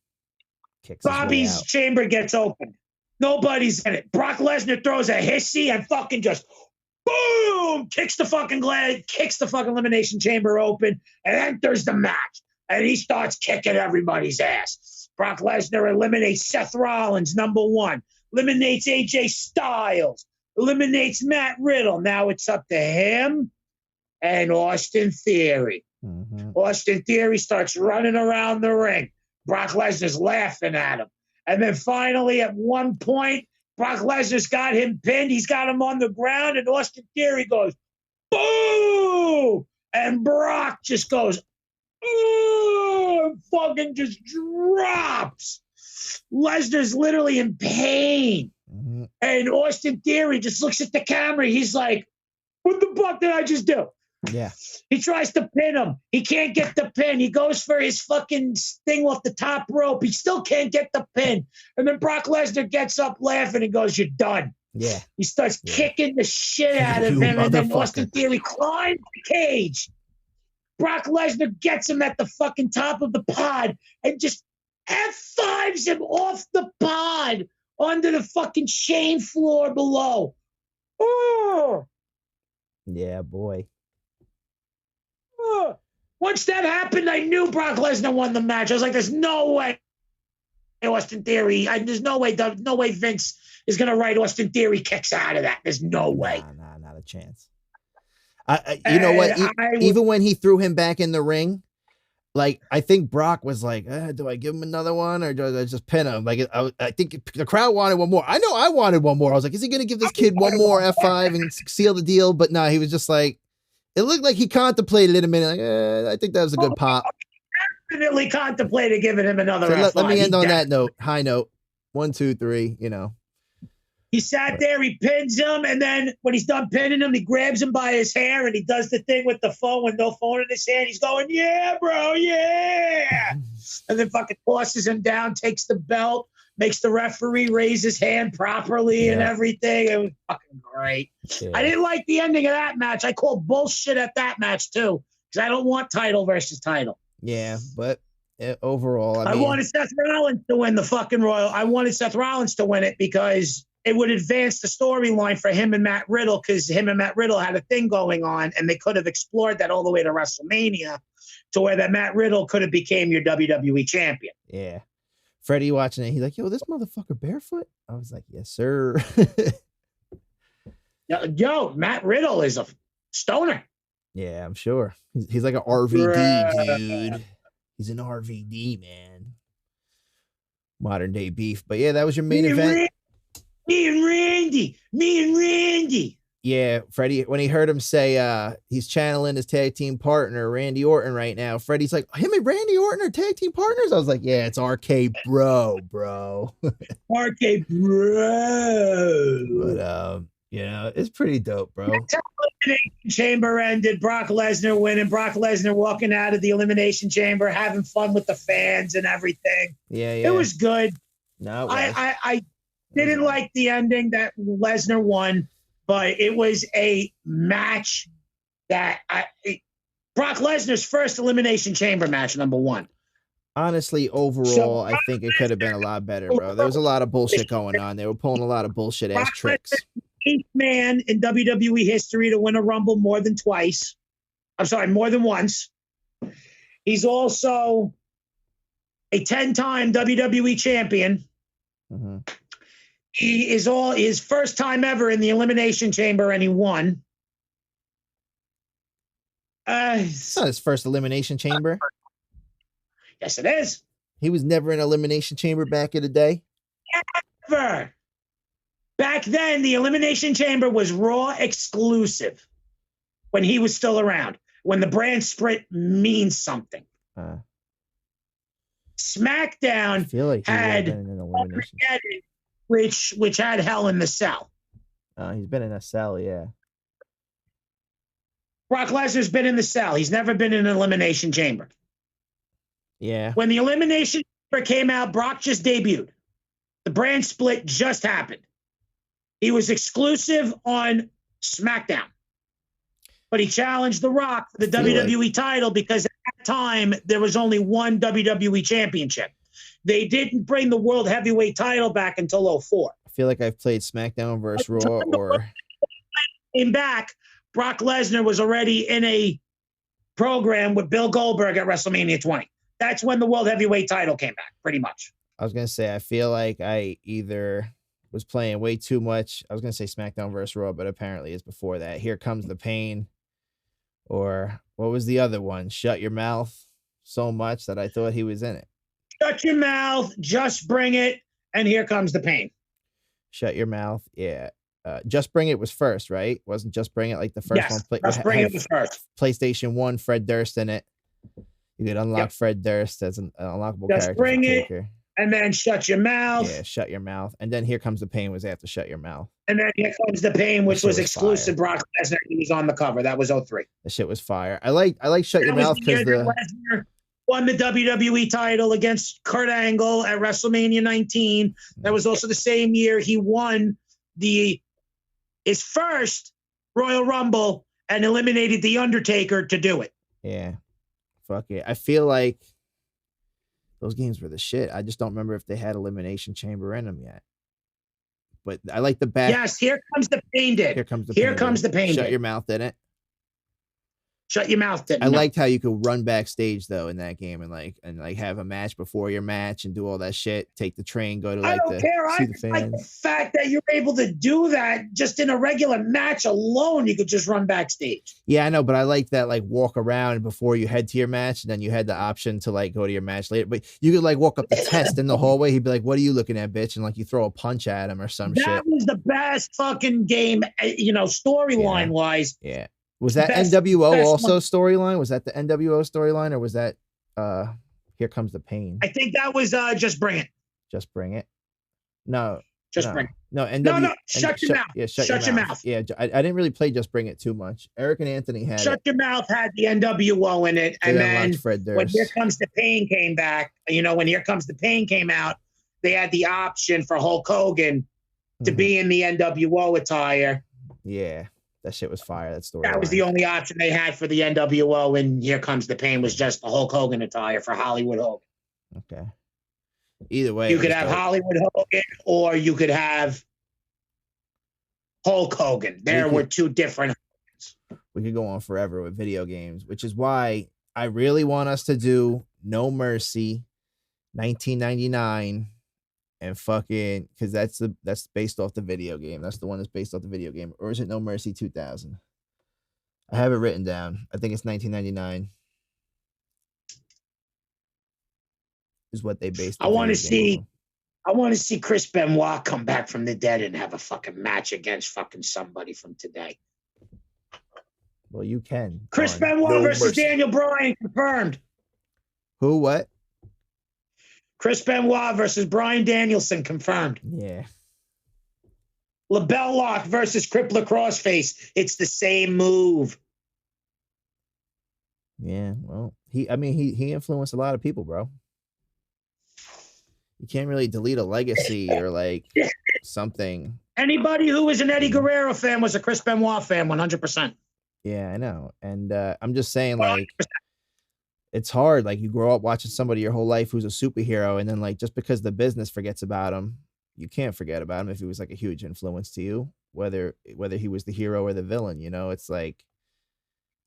Bobby's chamber gets opened. Nobody's in it. Brock Lesnar throws a hissy and fucking just boom, kicks the fucking Elimination Chamber open and enters the match. And he starts kicking everybody's ass. Brock Lesnar eliminates Seth Rollins, number 1. Eliminates AJ Styles. Eliminates Matt Riddle. Now it's up to him and Austin Theory. Mm-hmm. Austin Theory starts running around the ring. Brock Lesnar's laughing at him. And then finally, at one point, Brock Lesnar's got him pinned. He's got him on the ground, and Austin Theory goes, boom! And Brock just goes, fucking just drops. Lesnar's literally in pain. Mm-hmm. And Austin Theory just looks at the camera. He's like, what the fuck did I just do? Yeah. He tries to pin him. He can't get the pin. He goes for his fucking thing off the top rope. He still can't get the pin. And then Brock Lesnar gets up laughing and goes, you're done. Yeah. He starts kicking the shit out of You him, and then motherfucker. Austin Theory climbs the cage. Brock Lesnar gets him at the fucking top of the pod and just F5s him off the pod onto the fucking chain floor below. Oh. Yeah, boy. Oh. Once that happened, I knew Brock Lesnar won the match. I was like, there's no way Austin Theory, there's no way Vince is going to write Austin Theory kicks out of that. There's no way. Nah, not a chance. You know what? Even when he threw him back in the ring, like, I think Brock was like, do I give him another one or do I just pin him? Like, I think the crowd wanted one more. I know I wanted one more. I was like, is he going to give this kid one more F5 and seal the deal? But no, he was just like, it looked like he contemplated it a minute. Like, I think that was a good pop. Definitely contemplated giving him another F5. Let me end on that note. High note. 1, 2, 3, you know. He sat there, he pins him, and then when he's done pinning him, he grabs him by his hair and he does the thing with the phone with no phone in his hand. He's going, yeah, bro, yeah. And then fucking tosses him down, takes the belt, makes the referee raise his hand properly and everything. It was fucking great. Yeah. I didn't like the ending of that match. I called bullshit at that match too, because I don't want title versus title. Yeah, but overall, I wanted Seth Rollins to win the fucking Royal. I wanted Seth Rollins to win it because it would advance the storyline for him and Matt Riddle, because him and Matt Riddle had a thing going on, and they could have explored that all the way to WrestleMania, to where that Matt Riddle could have became your WWE champion. Yeah. Freddie watching it, he's like, yo, this motherfucker barefoot? I was like, yes, sir. Yo, Matt Riddle is a stoner. Yeah, I'm sure. He's like an RVD, dude. He's an RVD, man. Modern day beef. But yeah, that was your main event. Me and Randy. Yeah, Freddie, when he heard him say he's channeling his tag team partner, Randy Orton, right now, Freddie's like, him and Randy Orton are tag team partners? I was like, yeah, it's RK bro. RK bro. But, you know, it's pretty dope, bro. That's how Elimination Chamber ended. Brock Lesnar winning. Brock Lesnar walking out of the Elimination Chamber, having fun with the fans and everything. Yeah. It was good. No, I didn't like the ending that Lesnar won, but it was a match that Brock Lesnar's first Elimination Chamber match, number one. Honestly, overall, I think it could have been a lot better, bro. There was a lot of bullshit going on. They were pulling a lot of bullshit ass tricks. 8th man in WWE history to win a Rumble more than once. He's also a 10-time WWE champion. Mm-hmm. He is his first time ever in the Elimination Chamber, and he won. It's not his first Elimination Chamber. Yes, it is. He was never in Elimination Chamber back in the day. Never. Back then, the Elimination Chamber was Raw exclusive when he was still around, when the brand split means something. SmackDown had Armageddon, which had Hell in the Cell. He's been in a cell, yeah. Brock Lesnar's been in the cell. He's never been in an Elimination Chamber. Yeah. When the Elimination Chamber came out, Brock just debuted. The brand split just happened. He was exclusive on SmackDown. But he challenged The Rock for the WWE title because at that time, there was only one WWE championship. They didn't bring the World Heavyweight title back until 2004. I feel like I've played SmackDown versus Raw or... Came back, Brock Lesnar was already in a program with Bill Goldberg at WrestleMania 20. That's when the World Heavyweight title came back, pretty much. I was going to say, I feel like I either was playing way too much. I was going to say SmackDown versus Raw, but apparently it's before that. Here Comes the Pain. Or what was the other one? Shut Your Mouth so much that I thought he was in it. Shut Your Mouth, Just Bring It, and Here Comes the Pain. Shut Your Mouth, yeah. Just Bring It was first, right? Wasn't Just Bring It like the first one? Just Bring It was first. PlayStation 1, Fred Durst in it. You could unlock Fred Durst as an unlockable character. Just Bring It, and then Shut Your Mouth. Yeah, Shut Your Mouth. And then Here Comes the Pain was after Shut Your Mouth. And then Here Comes the Pain, which was exclusive. Brock Lesnar, he was on the cover. That was 2003. The shit was fire. I like Shut Your Mouth because Lesnar won the WWE title against Kurt Angle at WrestleMania 19. That was also the same year he won his first Royal Rumble and eliminated The Undertaker to do it. Yeah. Fuck it. I feel like those games were the shit. I just don't remember if they had Elimination Chamber in them yet. But I like the back. Yes, Here Comes the Pain did. Here comes the Here pain. Comes the Pain. Shut your mouth in it. Shut your mouth. I liked how you could run backstage though in that game and have a match before your match and do all that shit. Take the train, go to I don't care. see I the like fans. the fact that you're able to do that just in a regular match alone. You could just run backstage. Yeah, I know, but I like that walk around before you head to your match, and then you had the option to go to your match later. But you could walk up the test in the hallway. He'd be like, "What are you looking at, bitch?" And you throw a punch at him or some shit. That was the best fucking game, storyline wise. Yeah. Was that NWO also storyline? Was that the NWO storyline, or was that Here Comes the Pain? I think that was Just Bring It. Just Bring It. No. Bring It. No, No, shut your mouth. Yeah, shut your mouth. Yeah, I didn't really play Just Bring It too much. Eric and Anthony had Shut Your Mouth had the NWO in it. And then when Here Comes the Pain came back, when Here Comes the Pain came out, they had the option for Hulk Hogan to be in the NWO attire. Yeah. That shit was fire. That story. That was the only option they had for the NWO, and Here Comes the Pain was just the Hulk Hogan attire for Hollywood Hogan. Okay. Either way, you could have Hollywood Hogan, or you could have Hulk Hogan. There were two different. We could go on forever with video games, which is why I really want us to do No Mercy, 1999. And fucking, because that's based off the video game. That's the one that's based off the video game. Or is it No Mercy 2000? I have it written down. I think it's 1999. Is what they based. I want to see Chris Benoit come back from the dead and have a fucking match against fucking somebody from today. Well, you can. Chris Benoit versus Daniel Bryan confirmed. Who? What? Chris Benoit versus Bryan Danielson confirmed. Yeah. LaBelle Lock versus Crippler Crossface. It's the same move. Yeah, well, he influenced a lot of people, bro. You can't really delete a legacy or something. Anybody who was an Eddie Guerrero fan was a Chris Benoit fan, 100%. Yeah, I know. And I'm just saying, it's hard. You grow up watching somebody your whole life who's a superhero, and then just because the business forgets about him, you can't forget about him if he was a huge influence to you, whether he was the hero or the villain. It's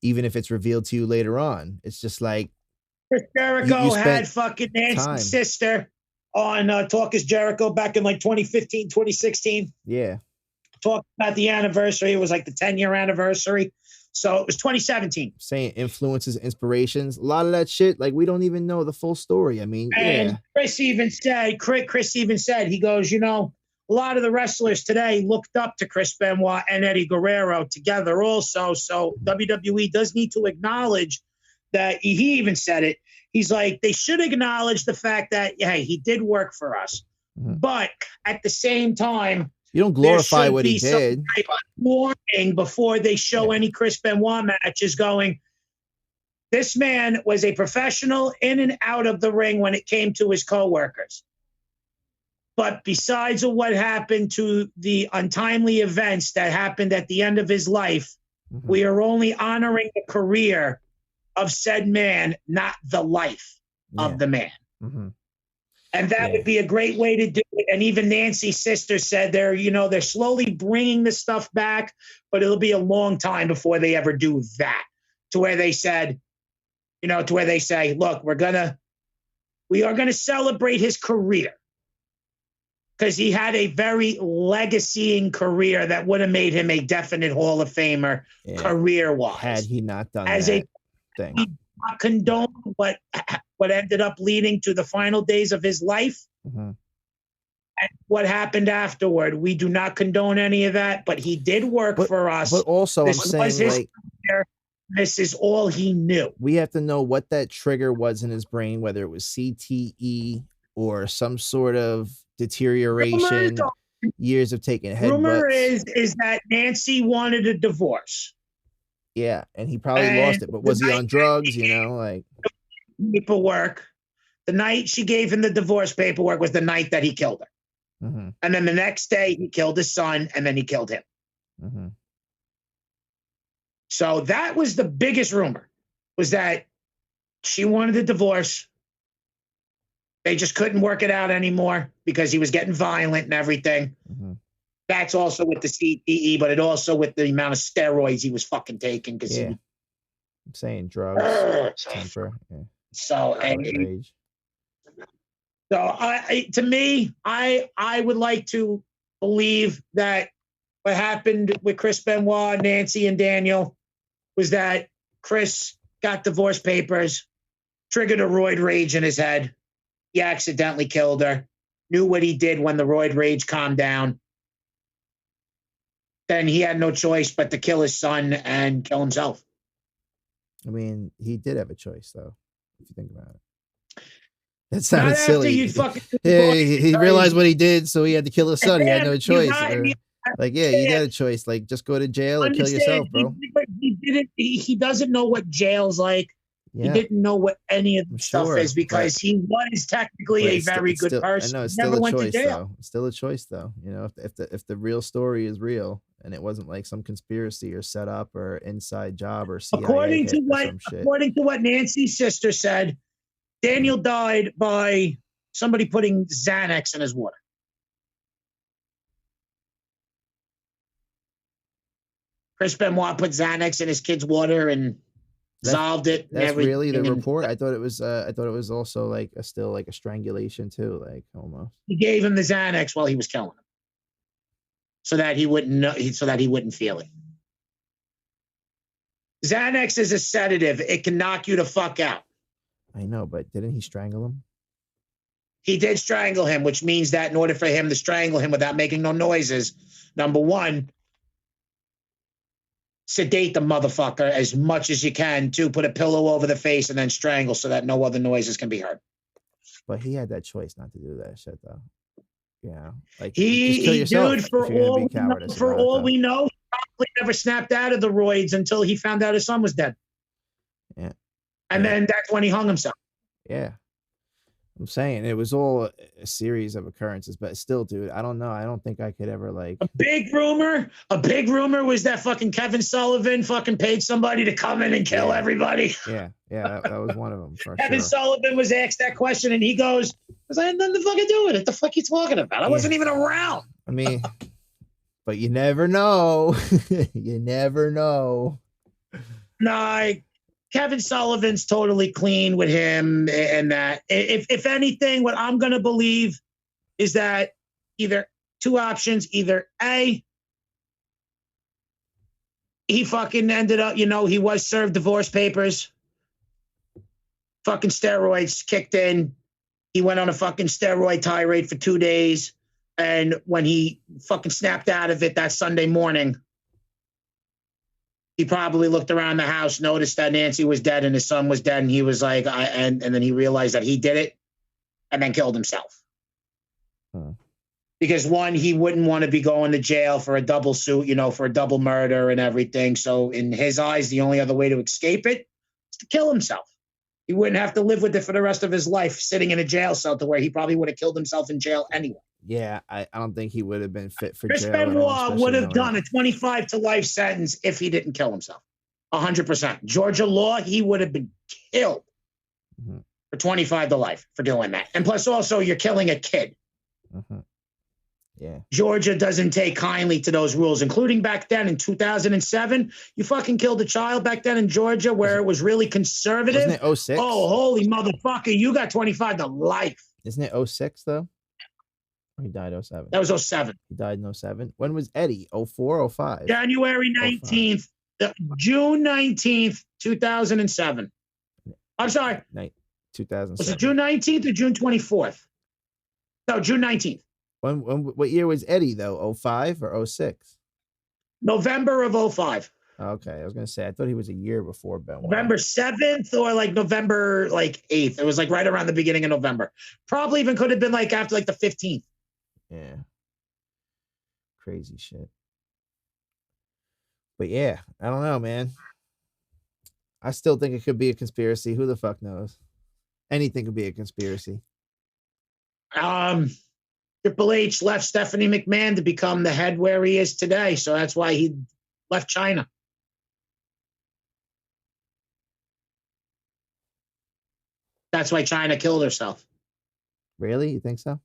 even if it's revealed to you later on, it's just Chris Jericho had fucking Nancy's sister on Talk is Jericho back in 2015, 2016. Yeah. Talk about the anniversary. It was the 10-year anniversary. So it was 2017. Saying influences, inspirations, a lot of that shit. We don't even know the full story. And Chris even said, he goes, a lot of the wrestlers today looked up to Chris Benoit and Eddie Guerrero together also. So WWE does need to acknowledge that. He even said it. He's they should acknowledge the fact that, hey, he did work for us. Mm-hmm. But at the same time, you don't glorify what he did. Warning before they show any Chris Benoit matches going, this man was a professional in and out of the ring when it came to his coworkers. But besides what happened to the untimely events that happened at the end of his life, we are only honoring the career of said man, not the life of the man. Mm-hmm. And that would be a great way to do it. And even Nancy's sister said they're slowly bringing this stuff back, but it'll be a long time before they ever do that. To where they said, look, we are gonna celebrate his career because he had a very legacying career that would have made him a definite Hall of Famer career-wise. Had he not done that thing. He not condone what ended up leading to the final days of his life. Mm-hmm. And what happened afterward. We do not condone any of that, but he did work for us. But also, I'm saying, this is all he knew. We have to know what that trigger was in his brain, whether it was CTE or some sort of deterioration, years of taking headbutts. Rumor is that Nancy wanted a divorce. Yeah, and he probably lost it. But was he on drugs? Paperwork. The night she gave him the divorce paperwork was the night that he killed her. Mm-hmm. And then the next day, he killed his son, and then he killed him. Mm-hmm. So that was the biggest rumor, was that she wanted a divorce. They just couldn't work it out anymore because he was getting violent and everything. Mm-hmm. That's also with the CTE, but it also with the amount of steroids he was fucking taking. Because I'm saying drugs, temper. Yeah. So, Rage. So to me, I would like to believe that what happened with Chris Benoit, Nancy, and Daniel was that Chris got divorce papers, triggered a roid rage in his head. He accidentally killed her, knew what he did when the roid rage calmed down. Then he had no choice but to kill his son and kill himself. I mean, he did have a choice, though, if you think about it. That sounded Not silly. He realized what he did, so he had to kill his son. He had no choice. You got a choice. Like, just go to jail or kill yourself, bro. He doesn't know what jail's like. Yeah. He didn't know what any of the stuff is because he was technically a very good person. I know it's still a choice, though. It's still a choice, though. You know, if the real story is real and it wasn't like some conspiracy or setup or inside job or CIA according to what Nancy's sister said, Daniel died by somebody putting Xanax in his water. Chris Benoit put Xanax in his kid's water and dissolved it. That's really the report. I thought it was also like a strangulation too, like almost. He gave him the Xanax while he was killing him, so that he wouldn't know, so that he wouldn't feel it. Xanax is a sedative. It can knock you the fuck out. I know, but didn't he strangle him? He did strangle him, which means that in order for him to strangle him without making no noises, number one, sedate the motherfucker as much as you can. Two, put a pillow over the face and then strangle so that no other noises can be heard. But he had that choice not to do that shit, though. Yeah, like dude, for all we know, he probably never snapped out of the roids until he found out his son was dead. Yeah. And then that's when he hung himself. Yeah. I'm saying it was all a series of occurrences, but still, dude, I don't know. I don't think I could ever like a big rumor was that fucking Kevin Sullivan fucking paid somebody to come in and kill everybody. Yeah, that was one of them. For Kevin Sullivan was asked that question and he goes, I had nothing to fucking do with it. The fuck you talking about? I wasn't even around. I mean, but you never know. You never know. No, Kevin Sullivan's totally clean with him, and that if anything, what I'm going to believe is that either two options, either A, he fucking ended up, he was served divorce papers, fucking steroids kicked in. He went on a fucking steroid tirade for 2 days. And when he fucking snapped out of it that Sunday morning, he probably looked around the house, noticed that Nancy was dead and his son was dead. And he was like, and then he realized that he did it and then killed himself. Because one, he wouldn't want to be going to jail for a double suit, for a double murder and everything. So in his eyes, the only other way to escape it is to kill himself. He wouldn't have to live with it for the rest of his life, sitting in a jail cell to where he probably would have killed himself in jail anyway. Yeah, I don't think he would have been fit for Chris jail. Chris Benoit would have done a 25 to life sentence if he didn't kill himself. 100%. Georgia law, he would have been killed for 25 to life for doing that. And plus also, you're killing a kid. Yeah. Georgia doesn't take kindly to those rules, including back then in 2007. You fucking killed a child back then in Georgia where it was really conservative. Isn't it 06? Oh, holy motherfucker. You got 25 to life. Isn't it 06 though? He died 07. That was 07. He died in 07. When was Eddie? 04, 05? January 19th, June 19th, 2007. I'm sorry. 2007. Was it June 19th or June 24th? No, June 19th. What year was Eddie though? 05 or 06? November of 05. Okay, I was gonna say I thought he was a year before Ben. November 7th or like November 8th. It was like right around the beginning of November. Probably even could have been like after like the 15th. Yeah. Crazy shit. But yeah, I don't know, man. I still think it could be a conspiracy. Who the fuck knows? Anything could be a conspiracy. Triple H left Stephanie McMahon to become the head where he is today. So that's why he left China. That's why China killed herself. Really? You think so?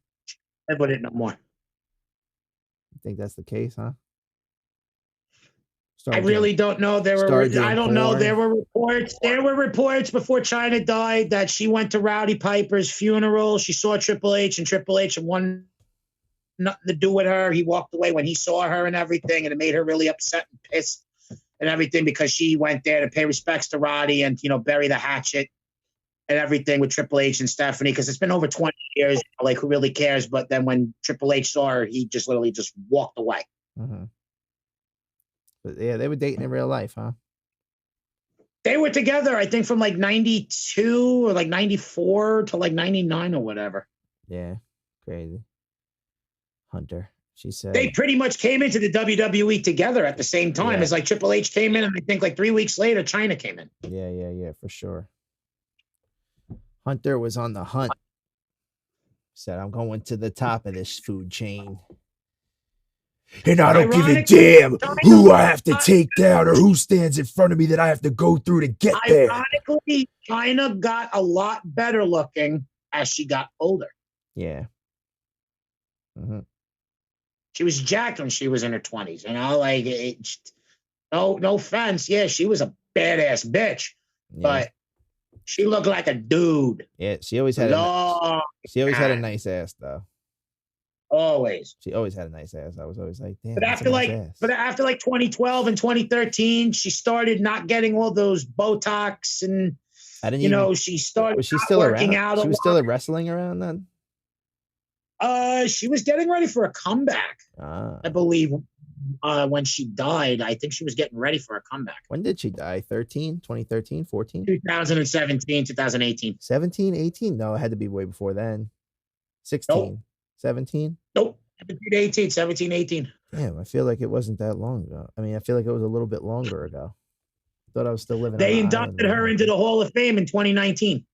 I wouldn't know more. You think that's the case, huh? I really don't know. I don't know. There were reports. There were reports before China died that she went to Rowdy Piper's funeral. She saw Triple H, and Triple H wanted nothing to do with her. He walked away when he saw her and everything, and it made her really upset and pissed and everything because she went there to pay respects to Roddy and bury the hatchet and everything with Triple H and Stephanie because it's been over 20 years. Like, who really cares? But then when Triple H saw her, he just literally just walked away. Mm-hmm. But yeah, they were dating in real life, huh? They were together, I think, from like 92 or like 94 to like 99 or whatever. Yeah, crazy. Hunter, she said. They pretty much came into the WWE together at the same time as like Triple H came in, and I think like 3 weeks later, China came in. Yeah, for sure. Hunter was on the hunt. Said, I'm going to the top of this food chain. And I don't give a damn who I have to take down or who stands in front of me that I have to go through to get there. Ironically, China got a lot better looking as she got older. Yeah. Mm-hmm. She was jacked when she was in her 20s. Like, no offense. Yeah, she was a badass bitch. Yeah. But she looked like a dude. Yeah, she always had a nice ass, though. Always. She always had a nice ass. I was always like, damn. But after like 2012 and 2013, she started not getting all those Botox and she started was she still working out. She was still wrestling around then? She was getting ready for a comeback. I believe when she died, I think she was getting ready for a comeback. When did she die? 2013, 14? 2017, 2018. 17, 18? No, it had to be way before then. 16. Nope. 17? Nope. 17, 18. Damn, I feel like it wasn't that long ago. I mean, I feel like it was a little bit longer ago. I thought I was still living. They inducted her into the Hall of Fame in 2019.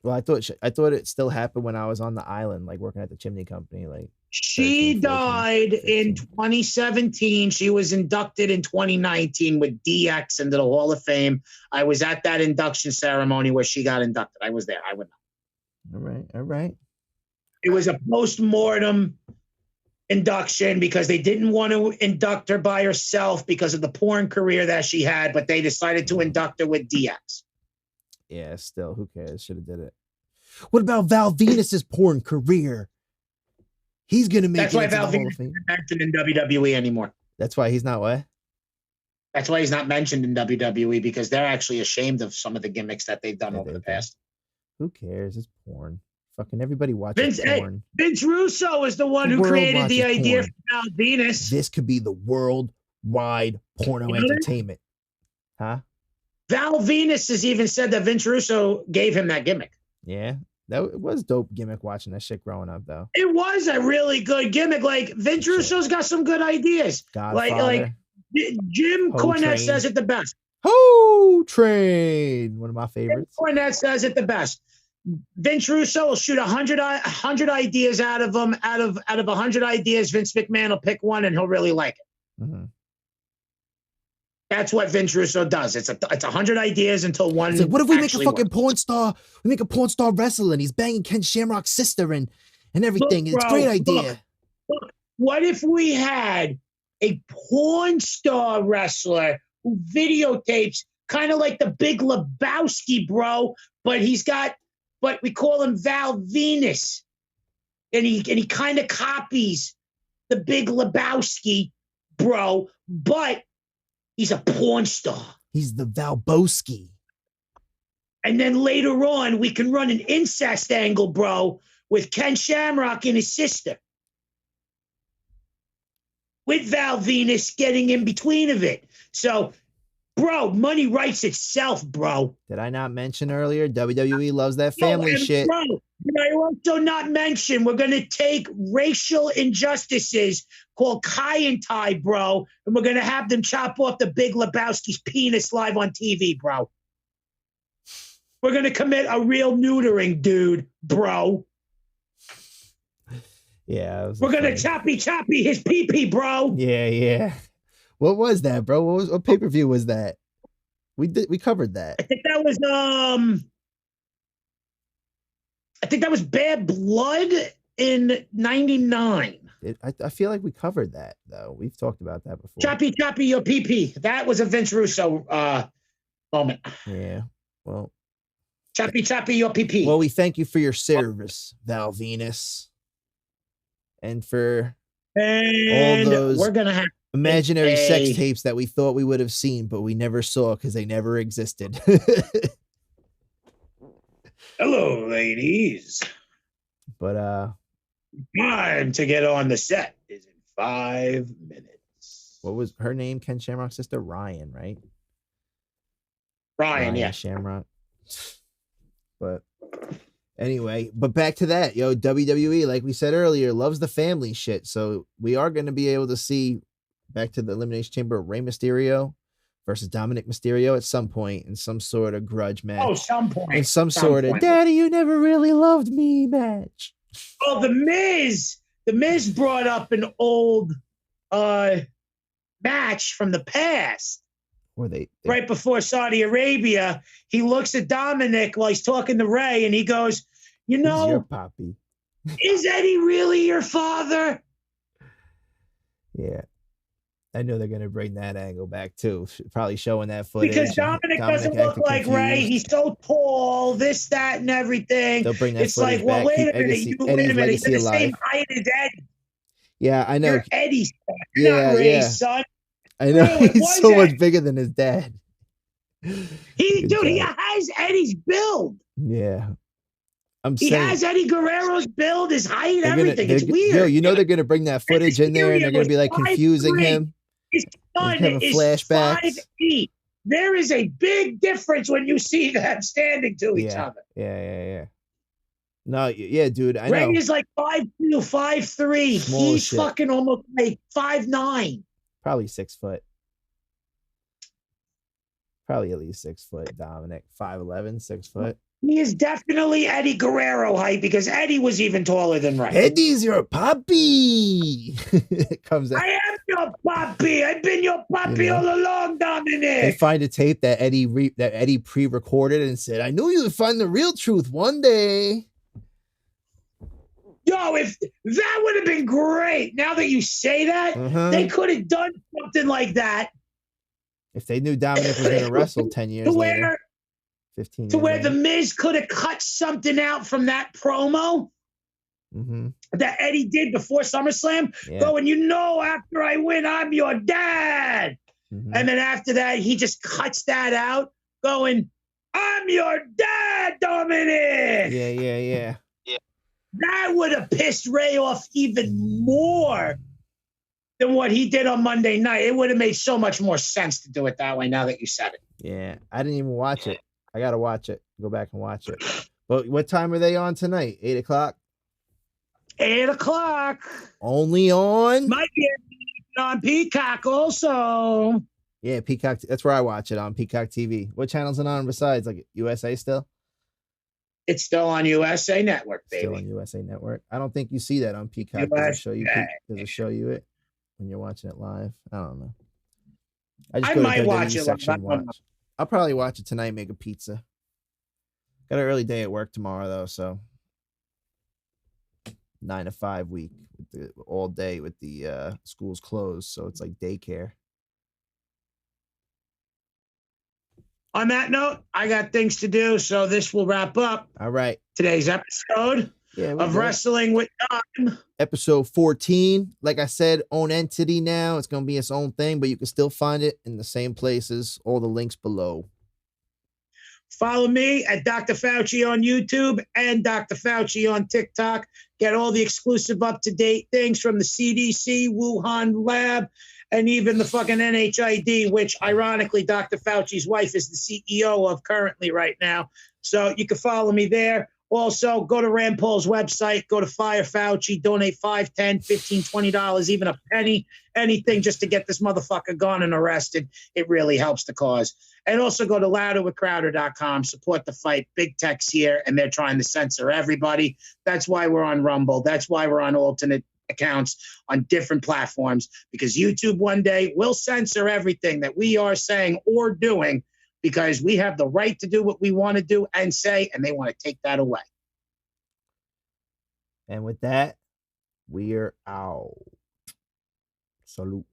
Well, I thought it still happened when I was on the island, like working at the chimney company. Like she 13, 14, died 15. In 2017. She was inducted in 2019 with DX into the Hall of Fame. I was at that induction ceremony where she got inducted. I was there. I would know. All right. It was a post-mortem induction because they didn't want to induct her by herself because of the porn career that she had, but they decided to induct her with DX. Yeah, still, who cares? Should have did it. What about Val Venus's porn career? He's going to make That's why Val Venus isn't mentioned in WWE anymore. That's why he's not what? That's why he's not mentioned in WWE because they're actually ashamed of some of the gimmicks that they've done over the past. Who cares? It's porn. Fucking everybody watches porn. Vince Russo is the one who created the idea for Val Venus. This could be the worldwide porno entertainment. Huh? Val Venus has even said that Vince Russo gave him that gimmick. Yeah, it was dope gimmick watching that shit growing up, though. It was a really good gimmick. Like, Vince Russo's got some good ideas. Godfather. Like Jim Cornette says it the best. Ho Train, one of my favorites. Jim Cornette says it the best. Vince Russo will shoot 100 ideas out of them. Out of 100 ideas, Vince McMahon will pick one and he'll really like it. Mm-hmm. That's what Vince Russo does. It's 100 ideas until one. Like, what if we make a fucking porn star? We make a porn star wrestler and he's banging Ken Shamrock's sister and everything. It's a great idea. Look, what if we had a porn star wrestler who videotapes kind of like the Big Lebowski, bro, but we call him Val Venus, and he kind of copies the Big Lebowski, bro, but he's a porn star. He's the Valboski. And then later on, we can run an incest angle, bro, with Ken Shamrock and his sister. With Val Venus getting in between of it. So, bro, money writes itself, bro. Did I not mention earlier? WWE loves that family shit. Bro, I also not mention we're going to take racial injustices called Kai and Tai, bro, and we're going to have them chop off the Big Lebowski's penis live on TV, bro. We're going to commit a real neutering, dude, bro. Yeah, we're gonna choppy his pee, bro. Yeah. What was that, bro? What pay-per-view was that? We covered that. I think that was Bad Blood in '99. I feel like we covered that though. We've talked about that before. Choppy your pee. That was a Vince Russo moment. Yeah. Well. Choppy your pee. Well, we thank you for your service, Val Venus, and for all those we're gonna have imaginary sex tapes that we thought we would have seen, but we never saw because they never existed. Hello, ladies. But time to get on the set is in 5 minutes. What was her name? Ken Shamrock's sister, Ryan, right? Ryan, yeah. Shamrock. But anyway, but back to that, WWE, like we said earlier, loves the family shit. So we are going to be able to see back to the Elimination Chamber, Rey Mysterio versus Dominic Mysterio at some point in some sort of grudge match. Oh, some point. In some sort of Daddy, you never really loved me match. Oh, The Miz brought up an old match from the past. Or they right before Saudi Arabia, he looks at Dominic while he's talking to Ray, and he goes, "You know, your poppy. Is Eddie really your father?" Yeah, I know they're gonna bring that angle back too. Probably showing that footage because Dominic doesn't look like confused. Ray. He's so tall, this, that, and everything. They'll bring that it's footage like, well, back. wait a minute, wait a minute. He's the same height as Eddie. Yeah, I know. You're Eddie's son. You're not Ray's son. I know he's so much bigger than his dad. He has Eddie's build. Yeah. He has Eddie Guerrero's build, his height, everything. It's weird. They're going to bring that footage in there and they're going to be like confusing him. His son is 5'8". There is a big difference when you see them standing to each other. Yeah. No, yeah, dude. I know. Ray is like 5'2", 5'3". He's fucking almost like 5'9". Probably 6 foot. Probably at least 6 foot, Dominic. 5'11", 6 foot. He is definitely Eddie Guerrero height because Eddie was even taller than Ray. Eddie's your puppy. It comes out. I am your puppy. I've been your puppy all along, Dominic. They find a tape that Eddie pre-recorded and said, "I knew you would find the real truth one day." Yo, if that would have been great. Now that you say that, they could have done something like that. If they knew Dominic was going to wrestle 10 years later, 15 years where later. The Miz could have cut something out from that promo that Eddie did before SummerSlam, going, after I win, I'm your dad. And then after that, he just cuts that out, going, I'm your dad, Dominic. Yeah. That would have pissed Ray off even more than what he did on Monday night. It would have made so much more sense to do it that way now that you said it. Yeah, I didn't even watch it. I got to watch it. Go back and watch it. But what time are they on tonight? 8 o'clock? 8 o'clock. Only on? Might be on Peacock also. Yeah, Peacock. That's where I watch it, on Peacock TV. What channel's it on besides? Like USA still? It's still on USA Network, baby. Still on USA Network. I don't think you see that on Peacock. Does it show you it when you're watching it live? I don't know. I might watch it. I'll probably watch it tonight, make a pizza. Got an early day at work tomorrow, though, so 9 to 5 week all day with the schools closed, so it's like daycare. On that note, I got things to do, so this will wrap up. All right. Today's episode of Wrestling with Time. Episode 14. Like I said, own entity now. It's going to be its own thing, but you can still find it in the same places. All the links below. Follow me at Dr. Fauci on YouTube and Dr. Fauci on TikTok. Get all the exclusive up-to-date things from the CDC, Wuhan lab, and even the fucking NHID, which ironically Dr. Fauci's wife is the CEO of currently right now. So you can follow me there. Also, go to Rand Paul's website, go to Fire Fauci, donate $5, $10, $15, $20, even a penny, anything just to get this motherfucker gone and arrested. It really helps the cause. And also go to louderwithcrowder.com, support the fight. Big tech's here, and they're trying to censor everybody. That's why we're on Rumble. That's why we're on alternate accounts on different platforms, because YouTube one day will censor everything that we are saying or doing, because we have the right to do what we want to do and say, and they want to take that away. And with that, we are out. Salute.